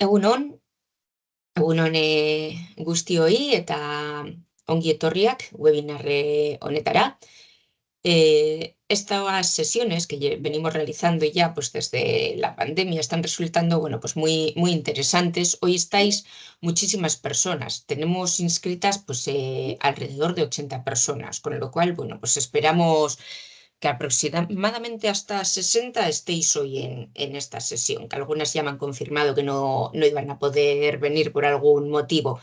Egunon, egunon guztioi eta ongi etorriak webinarre honetara. Estas sesiones que venimos realizando ya pues desde la pandemia están resultando bueno, pues muy interesantes. Hoy estáis muchísimas personas. Tenemos inscritas pues alrededor de 80 personas, con lo cual bueno, pues esperamos que aproximadamente hasta 60 estéis hoy en esta sesión, que algunas ya me han confirmado que no iban a poder venir por algún motivo.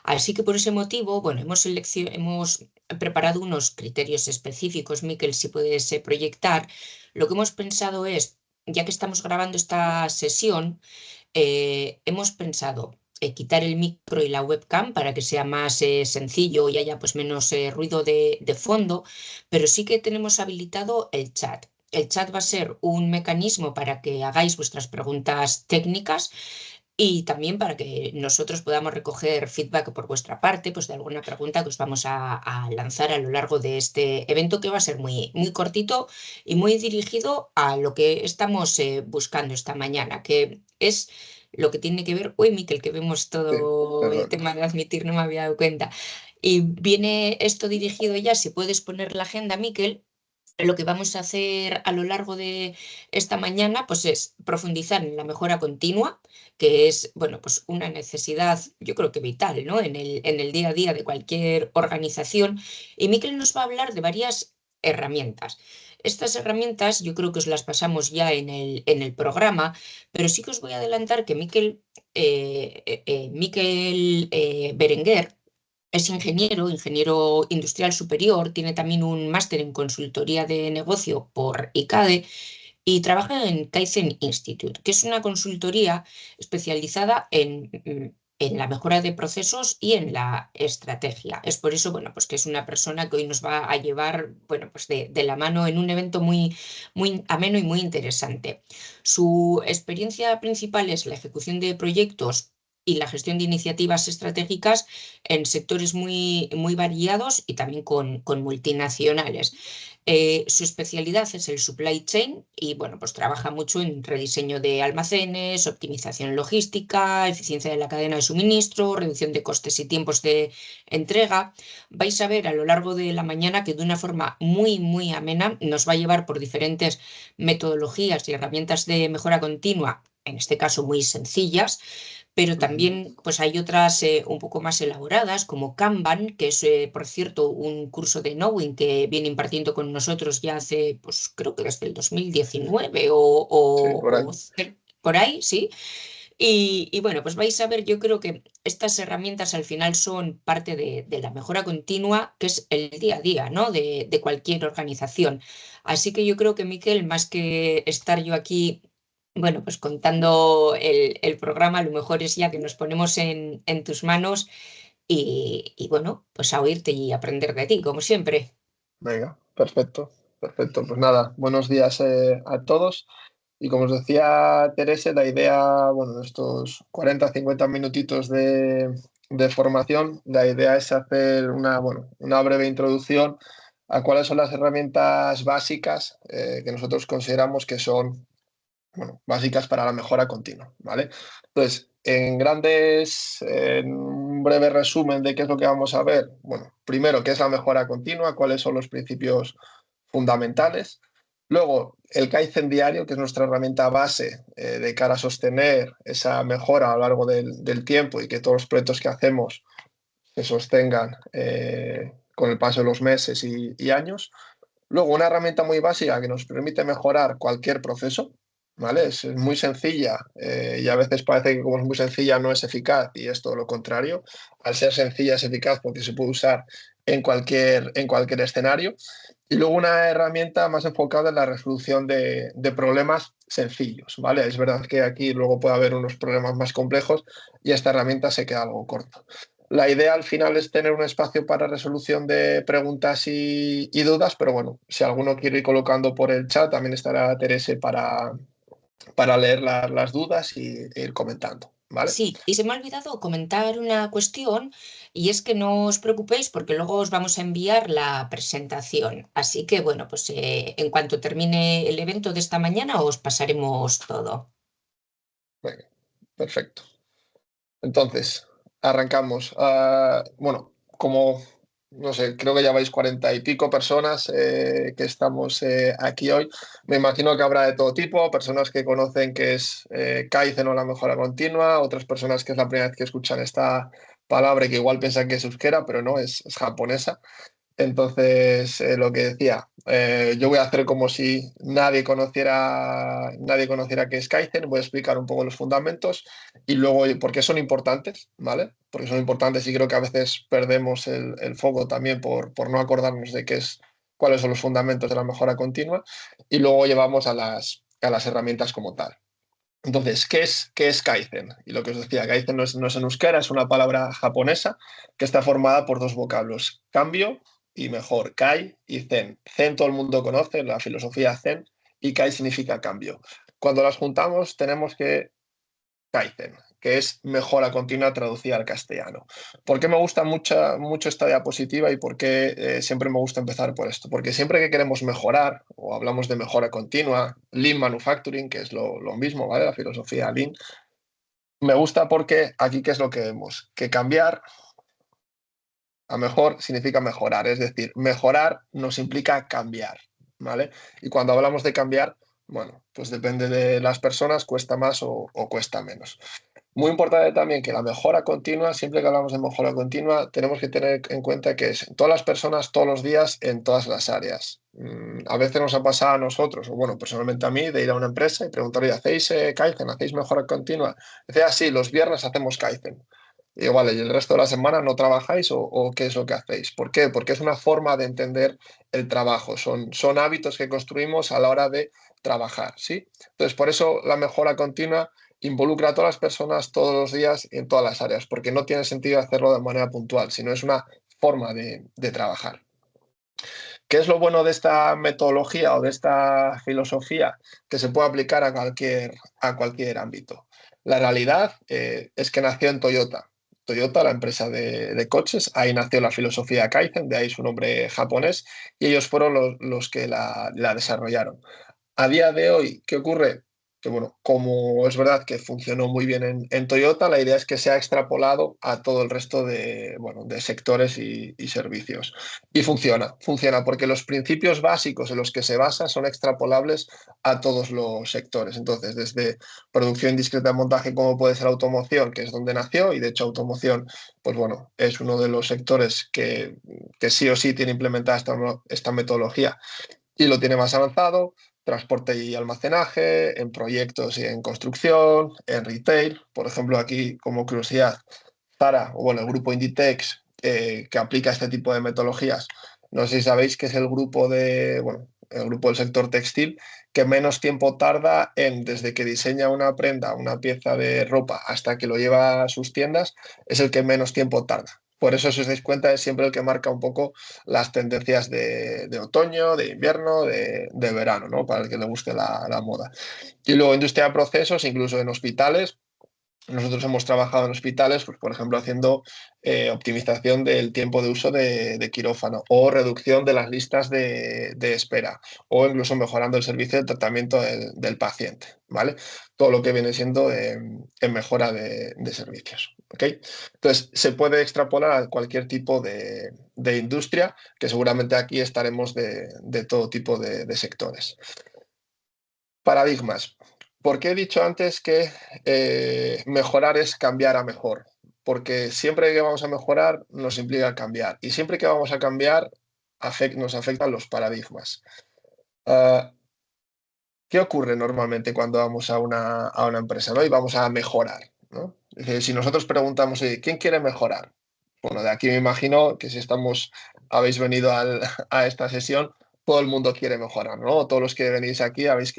Así que por ese motivo, bueno, hemos preparado unos criterios específicos, Miquel, si puedes proyectar. Lo que hemos pensado es, ya que estamos grabando esta sesión, hemos pensado quitar el micro y la webcam para que sea más sencillo y haya pues menos ruido de fondo, pero sí que tenemos habilitado el chat. El chat va a ser un mecanismo para que hagáis vuestras preguntas técnicas y también para que nosotros podamos recoger feedback por vuestra parte, pues de alguna pregunta que os vamos a lanzar a lo largo de este evento que va a ser muy cortito y muy dirigido a lo que estamos buscando esta mañana, que es lo que tiene que ver, uy, Miquel, que vemos Sí, todo el perdón. tema de admitir, no me había dado cuenta. Y viene esto dirigido ya, si puedes poner la agenda, Miquel. Lo que vamos a hacer a lo largo de esta mañana, pues es profundizar en la mejora continua, que es, bueno, pues una necesidad, yo creo que vital, ¿no? En el día a día de cualquier organización. Y Miquel nos va a hablar de varias herramientas. Estas herramientas yo creo que os las pasamos ya en el programa, pero sí que os voy a adelantar que Miquel Berenguer es ingeniero industrial superior, tiene también un máster en consultoría de negocio por ICADE y trabaja en Kaizen Institute, que es una consultoría especializada en la mejora de procesos y en la estrategia. Es por eso, bueno, pues que es una persona que hoy nos va a llevar, bueno, pues de la mano en un evento muy ameno y muy interesante. Su experiencia principal es la ejecución de proyectos y la gestión de iniciativas estratégicas en sectores muy variados y también con multinacionales. Su especialidad es el supply chain y bueno, pues trabaja mucho en rediseño de almacenes, optimización logística, eficiencia de la cadena de suministro, reducción de costes y tiempos de entrega. Vais a ver a lo largo de la mañana que de una forma muy amena nos va a llevar por diferentes metodologías y herramientas de mejora continua, en este caso muy sencillas, pero Ujú. también pues hay otras un poco más elaboradas como Kanban, que es por cierto un curso de Knowing que viene impartiendo con nosotros ya hace pues creo que desde el 2019 Sí, por ahí. por ahí, sí. Y bueno, pues vais a ver, yo creo que estas herramientas al final son parte de la mejora continua, que es el día a día, ¿no? De cualquier organización. Así que yo creo que, Miquel, más que estar yo aquí, bueno, pues contando el programa, a lo mejor es ya que nos ponemos en tus manos y bueno, pues a oírte y aprender de ti, como siempre. Venga, perfecto, perfecto. Pues nada, buenos días a todos. Y como os decía Teresa, la idea, bueno, de estos 40-50 minutitos de formación, la idea es hacer bueno, una breve introducción a cuáles son las herramientas básicas que nosotros consideramos que son bueno, básicas para la mejora continua, ¿vale? Entonces, en un breve resumen de qué es lo que vamos a ver. Bueno, primero, qué es la mejora continua, cuáles son los principios fundamentales. Luego, el Kaizen diario, que es nuestra herramienta base de cara a sostener esa mejora a lo largo del tiempo y que todos los proyectos que hacemos se sostengan con el paso de los meses y años. Luego, una herramienta muy básica que nos permite mejorar cualquier proceso, ¿vale? Es muy sencilla y a veces parece que como es muy sencilla no es eficaz y es todo lo contrario. Al ser sencilla es eficaz porque se puede usar en cualquier escenario. Y luego una herramienta más enfocada en la resolución de problemas sencillos, ¿vale? Es verdad que aquí luego puede haber unos problemas más complejos y esta herramienta se queda algo corta. La idea al final es tener un espacio para resolución de preguntas y dudas, pero bueno, si alguno quiere ir colocando por el chat, también estará Terese para leer las dudas e ir comentando, ¿vale? Sí, y se me ha olvidado comentar una cuestión y es que no os preocupéis porque luego os vamos a enviar la presentación. Así que bueno, pues en cuanto termine el evento de esta mañana os pasaremos todo. Venga, perfecto. Entonces, arrancamos. Bueno, como, no sé, creo que ya vais 40 y pico personas que estamos aquí hoy. Me imagino que habrá de todo tipo, personas que conocen que es Kaizen o la mejora continua, otras personas que es la primera vez que escuchan esta palabra y que igual piensan que es euskera, pero no, es japonesa. Entonces, lo que decía, yo voy a hacer como si nadie conociera qué es Kaizen, voy a explicar un poco los fundamentos y luego por qué son importantes, ¿vale? Porque son importantes y creo que a veces perdemos el foco también por no acordarnos de cuáles son los fundamentos de la mejora continua y luego llevamos a las herramientas como tal. Entonces, ¿qué es Kaizen? Y lo que os decía, Kaizen no es en euskera, es una palabra japonesa que está formada por dos vocablos, cambio y mejor, Kai y Zen. Zen todo el mundo conoce, la filosofía Zen, y Kai significa cambio. Cuando las juntamos tenemos que Kaizen, que es mejora continua traducida al castellano. ¿Por qué me gusta mucho esta diapositiva y por qué siempre me gusta empezar por esto? Porque siempre que queremos mejorar o hablamos de mejora continua, Lean Manufacturing, que es lo mismo, ¿vale? La filosofía Lean, me gusta porque aquí, ¿qué es lo que vemos? Que cambiar a mejor significa mejorar, es decir, mejorar nos implica cambiar, ¿vale? Y cuando hablamos de cambiar, bueno, pues depende de las personas, cuesta más o cuesta menos. Muy importante también que la mejora continua, siempre que hablamos de mejora continua, tenemos que tener en cuenta que es en todas las personas, todos los días, en todas las áreas. A veces nos ha pasado a nosotros, o bueno, personalmente a mí, de ir a una empresa y preguntar, oye, ¿hacéis Kaizen? ¿Hacéis mejora continua? Dice, sí, los viernes hacemos Kaizen. Y digo, vale, ¿y el resto de la semana no trabajáis o qué es lo que hacéis? ¿Por qué? Porque es una forma de entender el trabajo, son hábitos que construimos a la hora de trabajar, ¿sí? Entonces, por eso la mejora continua involucra a todas las personas todos los días en todas las áreas, porque no tiene sentido hacerlo de manera puntual, sino es una forma de trabajar. ¿Qué es lo bueno de esta metodología o de esta filosofía? Que se puede aplicar a cualquier ámbito. La realidad es que nació en Toyota. Toyota, la empresa de coches, ahí nació la filosofía Kaizen, de ahí su nombre japonés, y ellos fueron los que la desarrollaron. A día de hoy, ¿qué ocurre? Que bueno, como es verdad que funcionó muy bien en Toyota, la idea es que se ha extrapolado a todo el resto de sectores y servicios. Y funciona porque los principios básicos en los que se basa son extrapolables a todos los sectores. Entonces, desde producción discreta de montaje, como puede ser automoción, que es donde nació, y de hecho automoción, pues bueno, es uno de los sectores que sí o sí tiene implementada esta metodología y lo tiene más avanzado, transporte y almacenaje, en proyectos y en construcción, en retail. Por ejemplo, aquí, como curiosidad, Zara, o bueno, el grupo Inditex, que aplica este tipo de metodologías, no sé si sabéis que es el grupo del sector textil que menos tiempo tarda desde que diseña una prenda, una pieza de ropa, hasta que lo lleva a sus tiendas, es el que menos tiempo tarda. Por eso, si os dais cuenta, es siempre el que marca un poco las tendencias de otoño, de invierno, de verano, ¿no? Para el que le guste la moda. Y luego industria de procesos, incluso en hospitales. Nosotros hemos trabajado en hospitales, pues, por ejemplo, haciendo optimización del tiempo de uso de quirófano o reducción de las listas de espera o incluso mejorando el servicio de tratamiento del paciente, ¿vale? Todo lo que viene siendo en mejora de servicios, ¿ok? Entonces, se puede extrapolar a cualquier tipo de industria, que seguramente aquí estaremos de todo tipo de sectores. Paradigmas. ¿Por qué he dicho antes que mejorar es cambiar a mejor? Porque siempre que vamos a mejorar nos implica cambiar y siempre que vamos a cambiar nos afectan los paradigmas. Ah, ¿Qué ocurre normalmente cuando vamos a una empresa, ¿no? Y vamos a mejorar, ¿no? Es decir, si nosotros preguntamos, ¿quién quiere mejorar? Bueno, de aquí me imagino que si habéis venido a esta sesión, todo el mundo quiere mejorar, ¿no? Todos los que venís aquí habéis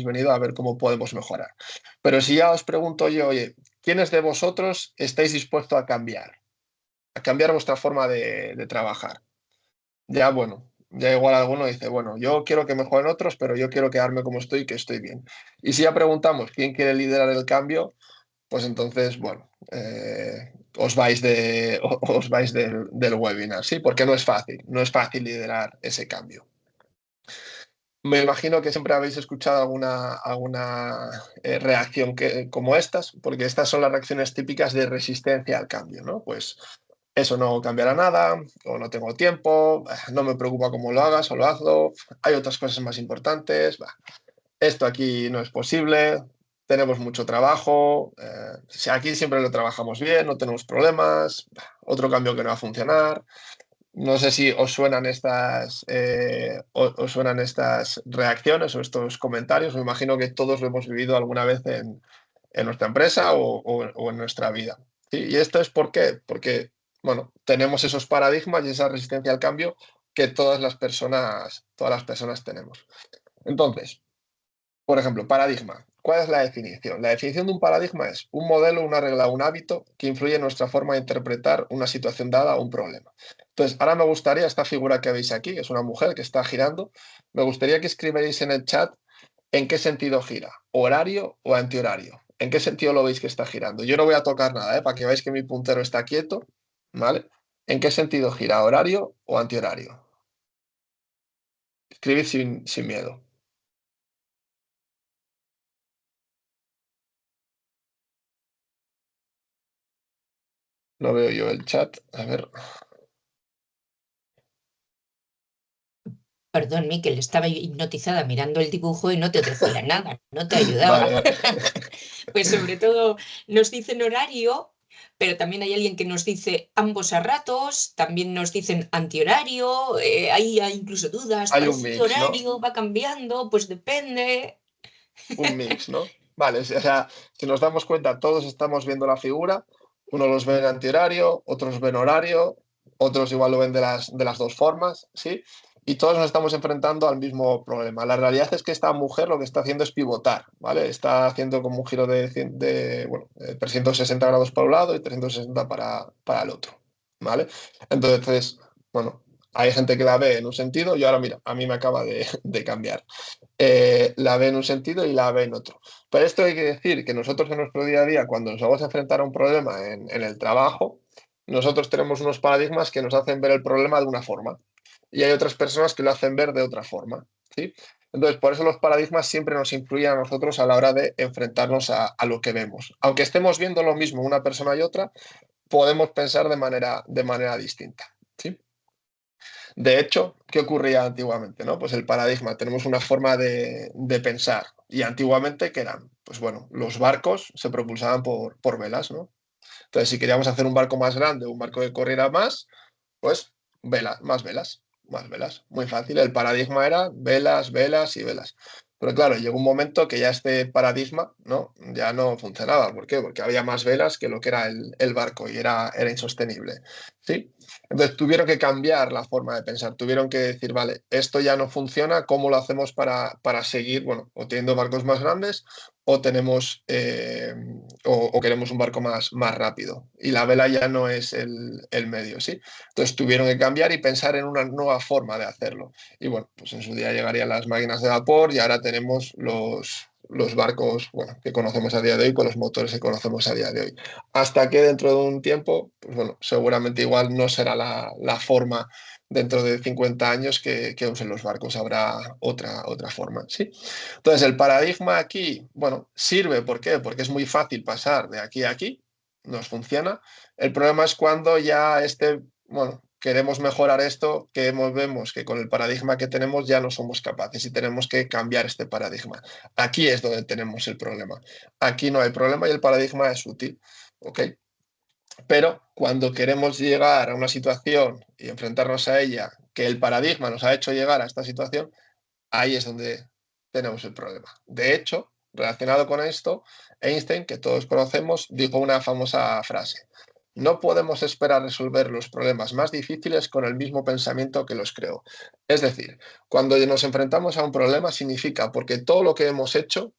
venido a ver cómo podemos mejorar. Pero si ya os pregunto yo, oye, ¿quiénes de vosotros estáis dispuestos a cambiar? A cambiar vuestra forma de trabajar. Ya, bueno, ya igual alguno dice, bueno, yo quiero que mejoren otros, pero yo quiero quedarme como estoy, que estoy bien. Y si ya preguntamos quién quiere liderar el cambio, pues entonces, bueno, os vais del webinar, ¿sí? Porque no es fácil liderar ese cambio. Me imagino que siempre habéis escuchado alguna reacción como estas, porque estas son las reacciones típicas de resistencia al cambio, ¿no? Pues eso no cambiará nada, o no tengo tiempo, no me preocupa cómo lo hagas o lo hazlo, hay otras cosas más importantes, esto aquí no es posible, tenemos mucho trabajo, si aquí siempre lo trabajamos bien, no tenemos problemas, otro cambio que no va a funcionar. No sé si os suenan os suenan estas reacciones o estos comentarios. Me imagino que todos lo hemos vivido alguna vez en nuestra empresa o en nuestra vida. ¿Sí? ¿Y esto es por qué? Porque, bueno, tenemos esos paradigmas y esa resistencia al cambio que todas las personas tenemos. Entonces, por ejemplo, paradigma. ¿Cuál es la definición? La definición de un paradigma es un modelo, una regla, un hábito que influye en nuestra forma de interpretar una situación dada o un problema. Entonces, ahora me gustaría, esta figura que veis aquí, que es una mujer que está girando, me gustaría que escribierais en el chat en qué sentido gira, horario o antihorario. ¿En qué sentido lo veis que está girando? Yo no voy a tocar nada, para que veáis que mi puntero está quieto, ¿vale? ¿En qué sentido gira, horario o antihorario? Escribid sin miedo. No veo yo el chat. A ver. Perdón, Miquel, estaba yo hipnotizada mirando el dibujo y no te decía nada, no te Vale, ayudaba. vale. Pues sobre todo nos dicen horario, pero también hay alguien que nos dice ambos a ratos, también nos dicen antihorario, hay incluso dudas, Hay ¿cuál un es el mix, ¿no? horario? ¿Va cambiando? Pues depende. Un mix, ¿no? Vale, o sea, si nos damos cuenta, todos estamos viendo la figura, unos los ven antihorario, otros ven horario, otros igual lo ven de las dos formas, ¿sí? Y todos nos estamos enfrentando al mismo problema. La realidad es que esta mujer lo que está haciendo es pivotar, ¿vale? Está haciendo como un giro bueno, 360 grados para un lado y 360 para el otro, ¿vale? Entonces, bueno, hay gente que la ve en un sentido y ahora mira, a mí me acaba de cambiar. La ve en un sentido y la ve en otro. Pero esto hay que decir que nosotros en nuestro día a día, cuando nos vamos a enfrentar a un problema en el trabajo, nosotros tenemos unos paradigmas que nos hacen ver el problema de una forma y hay otras personas que lo hacen ver de otra forma, ¿sí? Entonces, por eso los paradigmas siempre nos influyen a nosotros a la hora de enfrentarnos a lo que vemos. Aunque estemos viendo lo mismo una persona y otra, podemos pensar de manera distinta, ¿sí? De hecho, ¿qué ocurría antiguamente, no? Pues el paradigma, tenemos una forma de pensar. Y antiguamente, ¿qué eran? Pues bueno, los barcos se propulsaban por velas, ¿no? Entonces, si queríamos hacer un barco más grande, un barco que corriera más, pues velas, más velas, más velas. Muy fácil. El paradigma era velas, velas y velas. Pero claro, llegó un momento que ya este paradigma, ¿no? Ya no funcionaba. ¿Por qué? Porque había más velas que lo que era el barco y era insostenible. ¿Sí? Entonces tuvieron que cambiar la forma de pensar. Tuvieron que decir, vale, esto ya no funciona, ¿cómo lo hacemos para seguir, bueno, o teniendo barcos más grandes o tenemos o queremos un barco más rápido? Y la vela ya no es el medio, ¿sí? Entonces tuvieron que cambiar y pensar en una nueva forma de hacerlo. Y bueno, pues en su día llegarían las máquinas de vapor y ahora tenemos los barcos, bueno, que conocemos a día de hoy con los motores que conocemos a día de hoy. Hasta que dentro de un tiempo, pues bueno, seguramente igual no será la forma dentro de 50 años que usen los barcos, habrá otra forma, ¿sí? Entonces el paradigma aquí, bueno, sirve, ¿por qué? Porque es muy fácil pasar de aquí a aquí, nos funciona. El problema es cuando ya bueno, queremos mejorar esto, vemos que con el paradigma que tenemos ya no somos capaces y tenemos que cambiar este paradigma. Aquí es donde tenemos el problema. Aquí no hay problema y el paradigma es útil, ¿ok? Pero cuando queremos llegar a una situación y enfrentarnos a ella, que el paradigma nos ha hecho llegar a esta situación, ahí es donde tenemos el problema. De hecho, relacionado con esto, Einstein, que todos conocemos, dijo una famosa frase: no podemos esperar resolver los problemas más difíciles con el mismo pensamiento que los creó. Es decir, cuando nos enfrentamos a un problema significa porque todo lo que hemos hecho,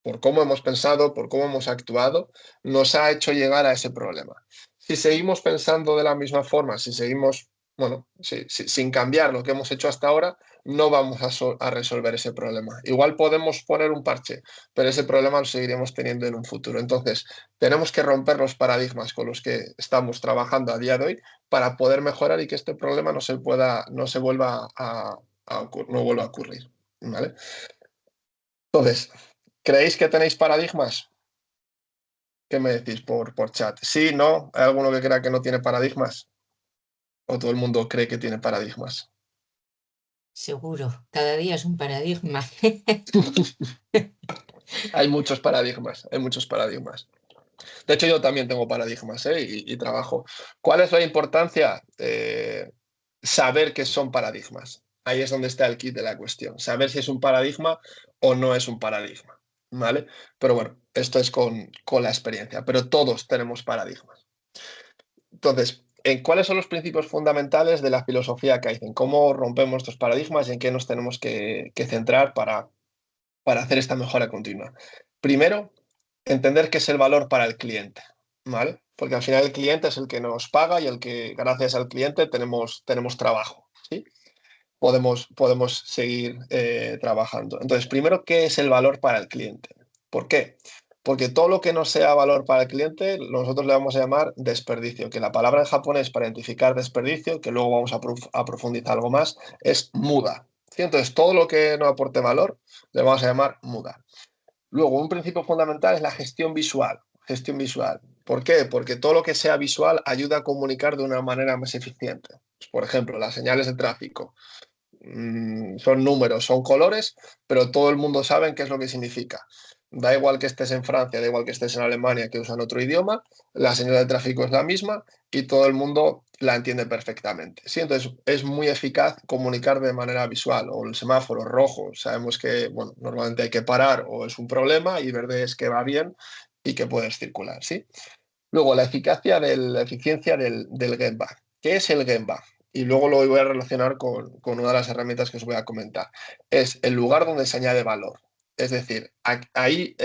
por cómo hemos pensado, por cómo hemos actuado, nos ha hecho llegar a ese problema. Si seguimos pensando de la misma forma, si seguimos, bueno, sin cambiar lo que hemos hecho hasta ahora, no vamos a resolver ese problema. Igual podemos poner un parche, pero ese problema lo seguiremos teniendo en un futuro. Entonces, tenemos que romper los paradigmas con los que estamos trabajando a día de hoy para poder mejorar y que este problema no vuelva no vuelva a ocurrir. ¿vale? Entonces, ¿creéis que tenéis paradigmas? ¿Qué me decís por chat? ¿Sí, no? ¿Hay alguno que crea que no tiene paradigmas? ¿O todo el mundo cree que tiene paradigmas? Seguro, cada día es un paradigma. Hay muchos paradigmas, hay muchos paradigmas. De hecho, yo también tengo paradigmas, ¿eh? Y trabajo. ¿Cuál es la importancia? Saber que son paradigmas. Ahí es donde está el kit de la cuestión. Saber si es un paradigma o no es un paradigma, ¿vale? Pero bueno, esto es con la experiencia, pero todos tenemos paradigmas. Entonces, ¿cuáles son los principios fundamentales de la filosofía Kaizen? ¿Cómo rompemos estos paradigmas y en qué nos tenemos que centrar para hacer esta mejora continua? Primero, entender qué es el valor para el cliente, ¿vale? Porque al final el cliente es el que nos paga y el que, gracias al cliente, tenemos trabajo, ¿sí? Podemos seguir trabajando. Entonces, primero, ¿qué es el valor para el cliente? ¿Por qué? Porque todo lo que no sea valor para el cliente, nosotros le vamos a llamar desperdicio, que la palabra en japonés para identificar desperdicio, que luego vamos a profundizar algo más, es muda. ¿Sí? Entonces, todo lo que no aporte valor, le vamos a llamar muda. Luego, un principio fundamental es la gestión visual. Gestión visual. ¿Por qué? Porque todo lo que sea visual ayuda a comunicar de una manera más eficiente. Por ejemplo, las señales de tráfico son números, son colores, pero todo el mundo sabe qué es lo que significa. Da igual que estés en Francia, da igual que estés en Alemania, que usan otro idioma, la señal de tráfico es la misma y todo el mundo la entiende perfectamente. Sí, entonces es muy eficaz comunicar de manera visual, o el semáforo rojo, sabemos que bueno, normalmente hay que parar o es un problema y verde es que va bien y que puedes circular, ¿sí? Luego, la eficiencia del Gemba. ¿Qué es el Gemba? Y luego lo voy a relacionar con una de las herramientas que os voy a comentar. Es el lugar donde se añade valor. Es decir, ahí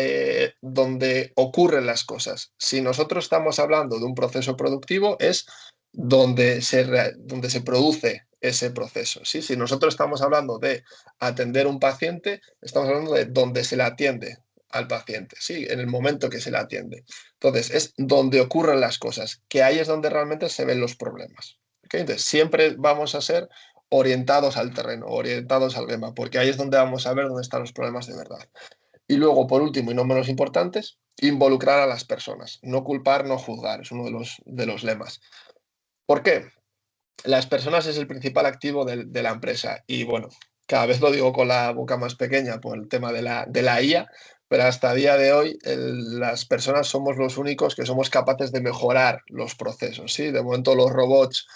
donde ocurren las cosas. Si nosotros estamos hablando de un proceso productivo, es donde se produce ese proceso. ¿Sí? Si nosotros estamos hablando de atender a un paciente, estamos hablando de donde se le atiende al paciente, ¿sí? En el momento que se le atiende. Entonces, es donde ocurren las cosas, que ahí es donde realmente se ven los problemas. ¿Okay? Entonces, siempre vamos a ser orientados al terreno, orientados al tema, porque ahí es donde vamos a ver dónde están los problemas de verdad. Y luego, por último, y no menos importantes, involucrar a las personas. No culpar, no juzgar, es uno de los lemas. ¿Por qué? Las personas es el principal activo de la empresa y bueno, cada vez lo digo con la boca más pequeña por el tema de la IA, pero hasta día de hoy las personas somos los únicos que somos capaces de mejorar los procesos, ¿sí? De momento los robots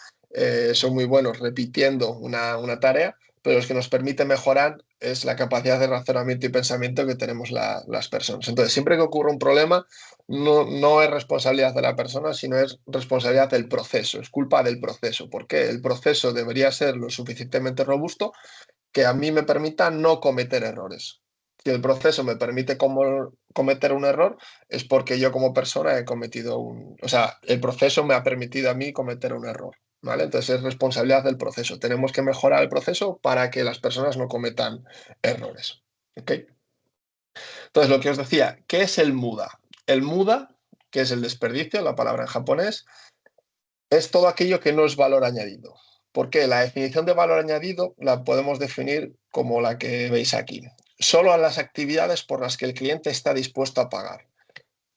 son muy buenos repitiendo una tarea, pero los que nos permite mejorar es la capacidad de razonamiento y pensamiento que tenemos las personas. Entonces, siempre que ocurre un problema, no es responsabilidad de la persona, sino es responsabilidad del proceso, es culpa del proceso, porque el proceso debería ser lo suficientemente robusto que a mí me permita no cometer errores. Si el proceso me permite cometer un error, es porque yo como persona he cometido o sea, el proceso me ha permitido a mí cometer un error, ¿vale? Entonces es responsabilidad del proceso. Tenemos que mejorar el proceso para que las personas no cometan errores, ¿ok? Entonces, lo que os decía, ¿qué es el muda? El muda, que es el desperdicio, la palabra en japonés, es todo aquello que no es valor añadido. ¿Por qué? La definición de valor añadido la podemos definir como la que veis aquí. Solo a las actividades por las que el cliente está dispuesto a pagar.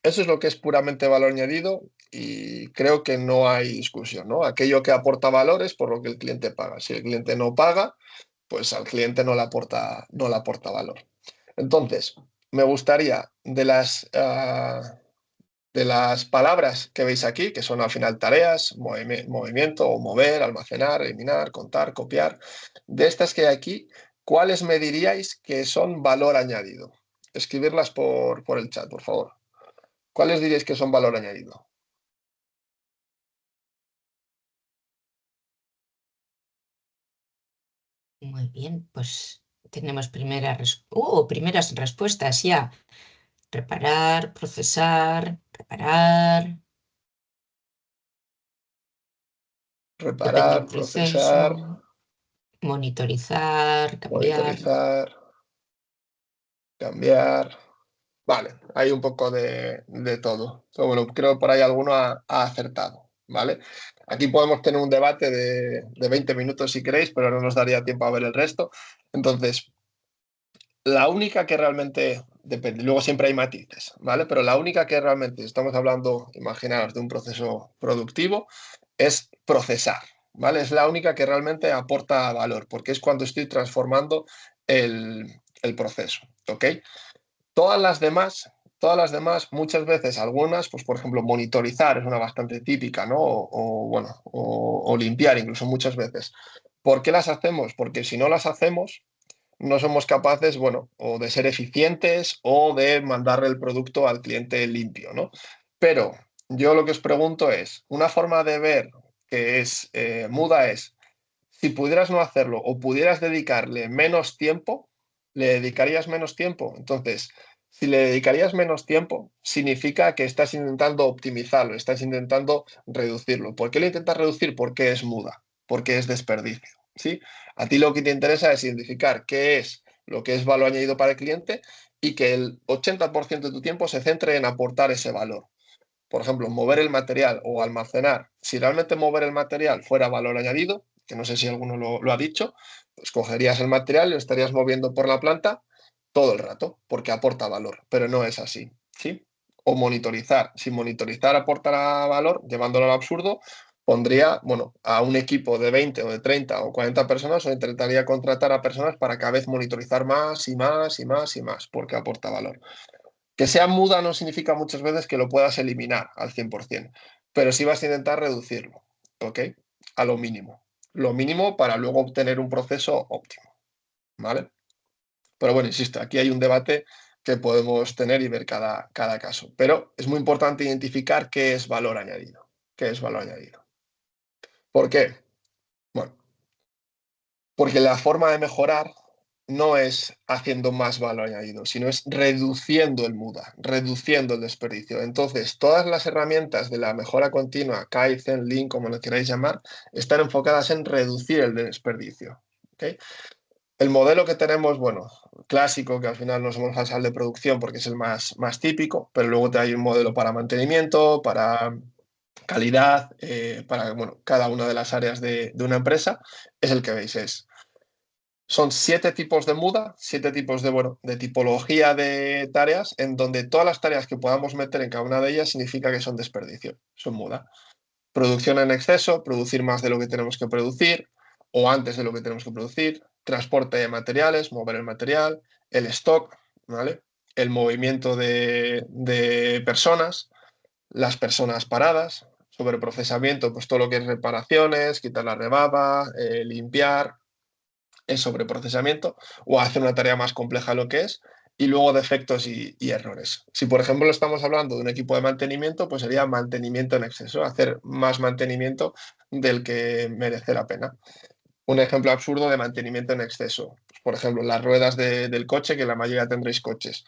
Eso es lo que es puramente valor añadido y creo que no hay discusión, ¿no? Aquello que aporta valor es por lo que el cliente paga. Si el cliente no paga, pues al cliente no le aporta valor. Entonces, me gustaría de las palabras que veis aquí, que son al final tareas, movimiento o mover, almacenar, eliminar, contar, copiar, de estas que hay aquí, ¿cuáles me diríais que son valor añadido? Escribirlas por el chat, por favor. ¿Cuáles diríais que son valor añadido? Muy bien, pues tenemos primeras respuestas ya. Reparar, procesar, reparar, depende del Reparar, procesar, proceso, monitorizar, cambiar. monitorizar, cambiar. Vale, hay un poco de todo. Pero bueno, creo que por ahí alguno ha acertado, ¿vale? Aquí podemos tener un debate de 20 minutos si queréis, pero no nos daría tiempo a ver el resto. Entonces, La única que realmente depende, luego siempre hay matices, ¿vale? Pero la única que realmente estamos hablando, imaginaos, de un proceso productivo, es procesar, ¿vale? Es la única que realmente aporta valor, porque es cuando estoy transformando el proceso, ¿ok? Todas las demás, muchas veces, algunas, pues por ejemplo, monitorizar es una bastante típica, ¿no? Bueno, o limpiar incluso muchas veces. ¿Por qué las hacemos? Porque si no las hacemos, no somos capaces, bueno, o de ser eficientes o de mandarle el producto al cliente limpio, ¿no? Pero yo lo que os pregunto es, una forma de ver que es muda es, si pudieras no hacerlo o pudieras dedicarle menos tiempo, ¿le dedicarías menos tiempo? Entonces, si le dedicarías menos tiempo, significa que estás intentando optimizarlo, estás intentando reducirlo. ¿Por qué lo intentas reducir? Porque es muda, porque es desperdicio, ¿sí? A ti lo que te interesa es identificar qué es lo que es valor añadido para el cliente y que el 80% de tu tiempo se centre en aportar ese valor. Por ejemplo, mover el material o almacenar. Si realmente mover el material fuera valor añadido, que no sé si alguno lo ha dicho, pues cogerías el material y lo estarías moviendo por la planta todo el rato, porque aporta valor, pero no es así, ¿sí? O monitorizar. Si monitorizar aportara valor, llevándolo al absurdo, pondría, bueno, a un equipo de 20 o de 30 o 40 personas o intentaría contratar a personas para cada vez monitorizar más y más y más y más, porque aporta valor. Que sea muda no significa muchas veces que lo puedas eliminar al 100%, pero sí vas a intentar reducirlo, ¿ok? A lo mínimo para luego obtener un proceso óptimo, ¿vale? Pero bueno, insisto, aquí hay un debate que podemos tener y ver cada caso, pero es muy importante identificar qué es valor añadido, qué es valor añadido. ¿Por qué? Bueno, porque la forma de mejorar no es haciendo más valor añadido, sino es reduciendo el muda, reduciendo el desperdicio. Entonces, todas las herramientas de la mejora continua, Kaizen, Lean, como lo queráis llamar, están enfocadas en reducir el desperdicio. ¿Ok? El modelo que tenemos, bueno, clásico, que al final no somos al de producción porque es el más típico, pero luego hay un modelo para mantenimiento, para calidad, para bueno, cada una de las áreas de una empresa, es el que veis. Son 7 tipos de muda, 7 tipos de, bueno, de tipología de tareas, en donde todas las tareas que podamos meter en cada una de ellas significa que son desperdicio, son muda. Producción en exceso, producir más de lo que tenemos que producir o antes de lo que tenemos que producir, transporte de materiales, mover el material, el stock, ¿vale? El movimiento de personas, las personas paradas, sobreprocesamiento, pues todo lo que es reparaciones, quitar la rebaba, limpiar, el sobreprocesamiento o hacer una tarea más compleja de lo que es, y luego defectos y errores. Si, por ejemplo, estamos hablando de un equipo de mantenimiento, pues sería mantenimiento en exceso, hacer más mantenimiento del que merece la pena. Un ejemplo absurdo de mantenimiento en exceso. Pues, por ejemplo, las ruedas del coche, que la mayoría tendréis coches.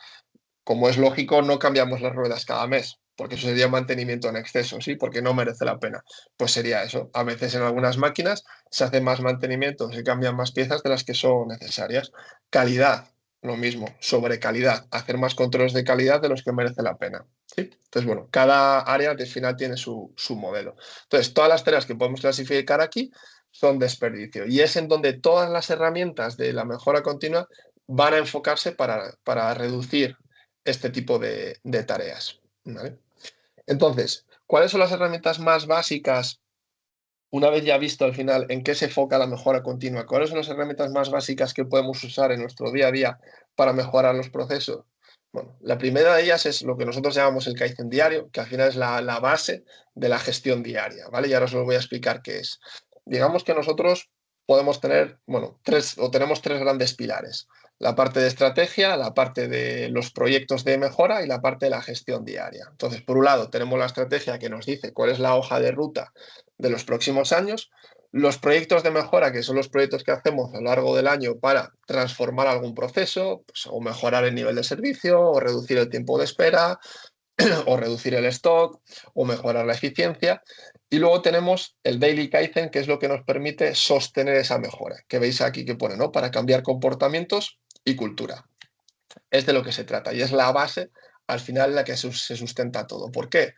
Como es lógico, no cambiamos las ruedas cada mes, porque eso sería mantenimiento en exceso, ¿sí? Porque no merece la pena. Pues sería eso. A veces en algunas máquinas se hace más mantenimiento, se cambian más piezas de las que son necesarias. Calidad, lo mismo. Sobre calidad, hacer más controles de calidad de los que merece la pena, ¿sí? Entonces, bueno, cada área al final tiene su modelo. Entonces, todas las tareas que podemos clasificar aquí son desperdicio. Y es en donde todas las herramientas de la mejora continua van a enfocarse para reducir este tipo de tareas, ¿vale? Entonces, ¿cuáles son las herramientas más básicas? Una vez ya visto al final en qué se enfoca la mejora continua, ¿cuáles son las herramientas más básicas que podemos usar en nuestro día a día para mejorar los procesos? Bueno, la primera de ellas es lo que nosotros llamamos el Kaizen diario, que al final es la base de la gestión diaria, ¿vale? Y ahora os lo voy a explicar qué es. Digamos que nosotros podemos tener, bueno, tenemos tres grandes pilares. La parte de estrategia, la parte de los proyectos de mejora y la parte de la gestión diaria. Entonces, por un lado, tenemos la estrategia que nos dice cuál es la hoja de ruta de los próximos años, los proyectos de mejora, que son los proyectos que hacemos a lo largo del año para transformar algún proceso, pues, o mejorar el nivel de servicio, o reducir el tiempo de espera, o reducir el stock, o mejorar la eficiencia. Y luego tenemos el Daily Kaizen, que es lo que nos permite sostener esa mejora, que veis aquí que pone, ¿no? Para cambiar comportamientos y cultura. Es de lo que se trata y es la base al final en la que se sustenta todo. ¿Por qué?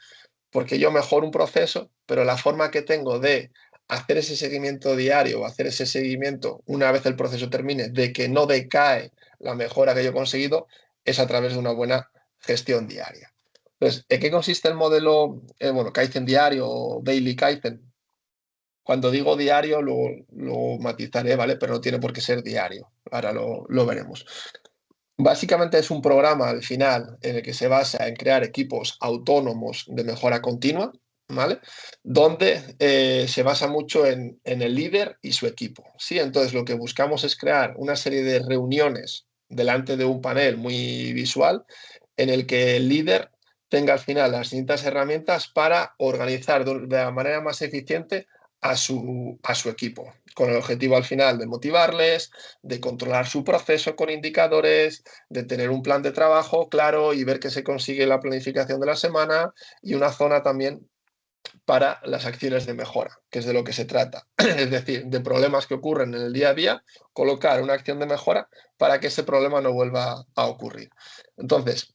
Porque yo mejoro un proceso, pero la forma que tengo de hacer ese seguimiento diario o hacer ese seguimiento una vez el proceso termine, de que no decae la mejora que yo he conseguido es a través de una buena gestión diaria. Entonces, ¿en qué consiste el modelo, Kaizen diario o Daily Kaizen? Cuando digo diario lo matizaré, ¿vale? Pero no tiene por qué ser diario. Ahora lo veremos. Básicamente es un programa al final en el que se basa en crear equipos autónomos de mejora continua, ¿vale? Donde se basa mucho en el líder y su equipo, ¿sí? Entonces lo que buscamos es crear una serie de reuniones delante de un panel muy visual en el que el líder tenga al final las distintas herramientas para organizar de la manera más eficiente a su equipo, con el objetivo al final de motivarles, de controlar su proceso con indicadores, de tener un plan de trabajo claro y ver que se consigue la planificación de la semana y una zona también para las acciones de mejora, que es de lo que se trata. Es decir, de problemas que ocurren en el día a día, colocar una acción de mejora para que ese problema no vuelva a ocurrir. Entonces,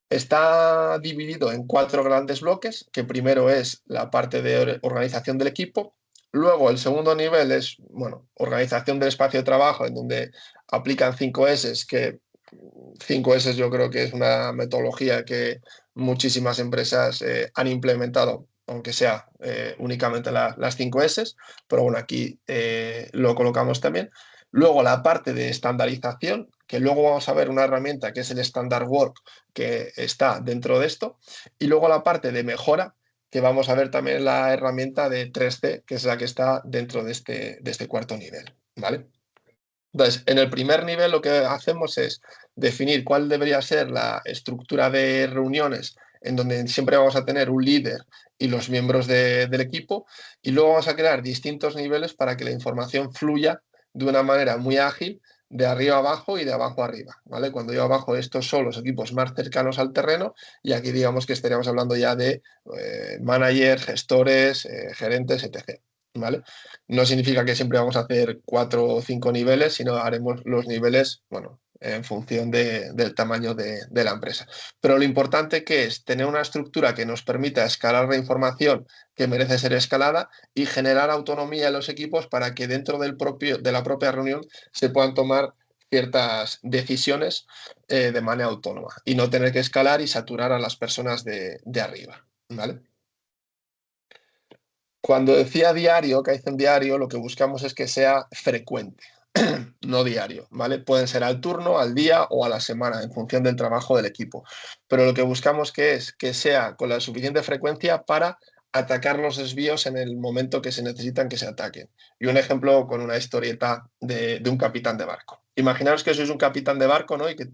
está dividido en 4 grandes bloques, que primero es la parte de organización del equipo. Luego, el segundo nivel es, organización del espacio de trabajo, en donde aplican 5 S, que 5 S yo creo que es una metodología que muchísimas empresas han implementado, aunque sea únicamente las 5 S, pero bueno, aquí lo colocamos también. Luego la parte de estandarización, que luego vamos a ver una herramienta que es el Standard Work, que está dentro de esto. Y luego la parte de mejora, que vamos a ver también la herramienta de 3C, que es la que está dentro de este cuarto nivel, ¿vale? Entonces, en el primer nivel lo que hacemos es definir cuál debería ser la estructura de reuniones en donde siempre vamos a tener un líder y los miembros del equipo, y luego vamos a crear distintos niveles para que la información fluya de una manera muy ágil de arriba a abajo y de abajo a arriba, ¿vale? Cuando yo abajo, estos son los equipos más cercanos al terreno, y aquí digamos que estaríamos hablando ya de managers, gestores, gerentes, etc., ¿vale? No significa que siempre vamos a hacer 4 o 5 niveles, sino haremos los niveles, en función del tamaño de la empresa. Pero lo importante que es tener una estructura que nos permita escalar la información que merece ser escalada y generar autonomía en los equipos para que dentro de la propia reunión se puedan tomar ciertas decisiones de manera autónoma y no tener que escalar y saturar a las personas de arriba, ¿vale? Cuando decía diario, Kaizen diario, lo que buscamos es que sea frecuente, no diario, ¿vale? Pueden ser al turno, al día o a la semana, en función del trabajo del equipo. Pero lo que buscamos es que sea con la suficiente frecuencia para atacar los desvíos en el momento que se necesitan que se ataquen. Y un ejemplo con una historieta de un capitán de barco. Imaginaos que sois un capitán de barco, ¿no? Y que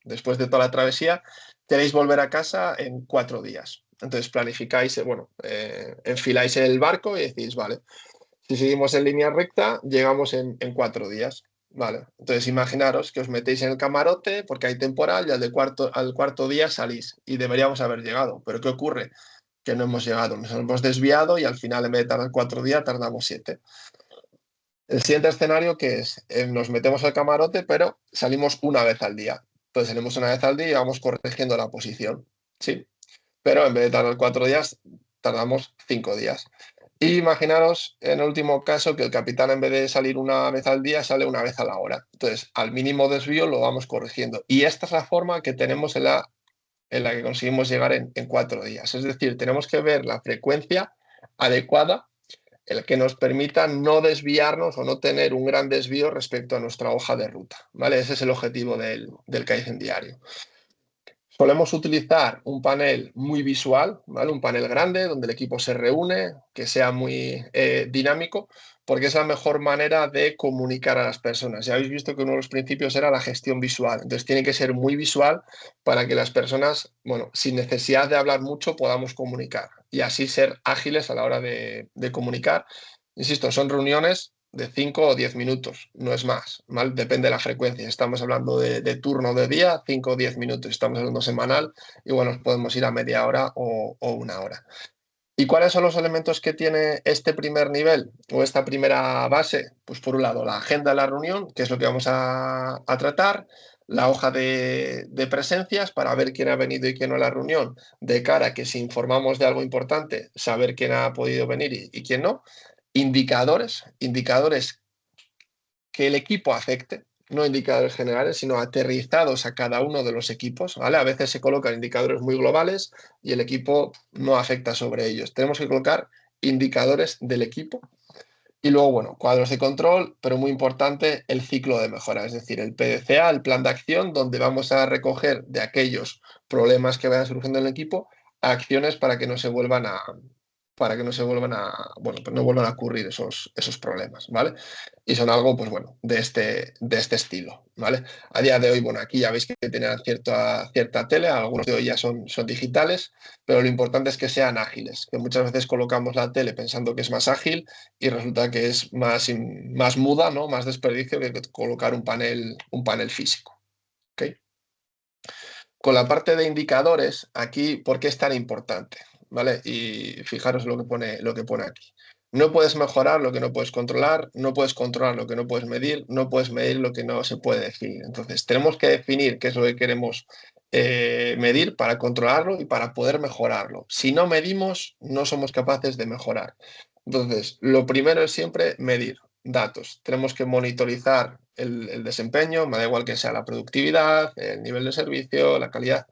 después de toda la travesía, queréis volver a casa en 4 días. Entonces planificáis, enfiláis el barco y decís, vale, si seguimos en línea recta, llegamos en 4 días. Vale, entonces imaginaros que os metéis en el camarote porque hay temporal y al cuarto día salís y deberíamos haber llegado. Pero ¿qué ocurre? Que no hemos llegado, nos hemos desviado y al final en vez de tardar 4 días tardamos 7. El siguiente escenario que es, nos metemos al camarote pero salimos una vez al día. Entonces salimos una vez al día y vamos corrigiendo la posición. ¿Sí? Pero en vez de tardar 4 días, tardamos 5 días. Y imaginaros en el último caso que el capitán, en vez de salir una vez al día, sale una vez a la hora. Entonces, al mínimo desvío lo vamos corrigiendo. Y esta es la forma que tenemos en la que conseguimos llegar en 4 días. Es decir, tenemos que ver la frecuencia adecuada, el que nos permita no desviarnos o no tener un gran desvío respecto a nuestra hoja de ruta, ¿vale? Ese es el objetivo del Kaizen diario. Solemos utilizar un panel muy visual, ¿vale? Un panel grande donde el equipo se reúne, que sea muy dinámico, porque es la mejor manera de comunicar a las personas. Ya habéis visto que uno de los principios era la gestión visual, entonces tiene que ser muy visual para que las personas, sin necesidad de hablar mucho, podamos comunicar y así ser ágiles a la hora de comunicar. Insisto, son reuniones de 5 o 10 minutos, no es más, ¿vale? Depende de la frecuencia. Estamos hablando de turno de día, 5 o 10 minutos. Estamos hablando semanal, y bueno, podemos ir a media hora o 1 hora. ¿Y cuáles son los elementos que tiene este primer nivel o esta primera base? Pues por un lado, la agenda de la reunión, que es lo que vamos a tratar, la hoja de presencias para ver quién ha venido y quién no a la reunión, de cara a que si informamos de algo importante, saber quién ha podido venir y quién no. Indicadores que el equipo afecte, no indicadores generales, sino aterrizados a cada uno de los equipos, ¿vale? A veces se colocan indicadores muy globales y el equipo no afecta sobre ellos. Tenemos que colocar indicadores del equipo. Y luego, bueno, cuadros de control, pero muy importante, el ciclo de mejora, es decir, el PDCA, el plan de acción, donde vamos a recoger de aquellos problemas que vayan surgiendo en el equipo, acciones para que no se vuelvan a, bueno, pues no vuelvan a ocurrir esos problemas, ¿vale? Y son algo, pues bueno, de este estilo, ¿vale? A día de hoy, bueno, aquí ya veis que tienen cierta tele, algunos de hoy ya son digitales, pero lo importante es que sean ágiles, que muchas veces colocamos la tele pensando que es más ágil y resulta que es más muda, ¿no? Más desperdicio que colocar un panel físico, ¿ok? Con la parte de indicadores, aquí, ¿por qué es tan importante? ¿Vale? Y fijaros lo que pone aquí. No puedes mejorar lo que no puedes controlar, no puedes controlar lo que no puedes medir, no puedes medir lo que no se puede definir. Entonces, tenemos que definir qué es lo que queremos medir para controlarlo y para poder mejorarlo. Si no medimos, no somos capaces de mejorar. Entonces, lo primero es siempre medir datos. Tenemos que monitorizar el desempeño, me da igual que sea la productividad, el nivel de servicio, la calidad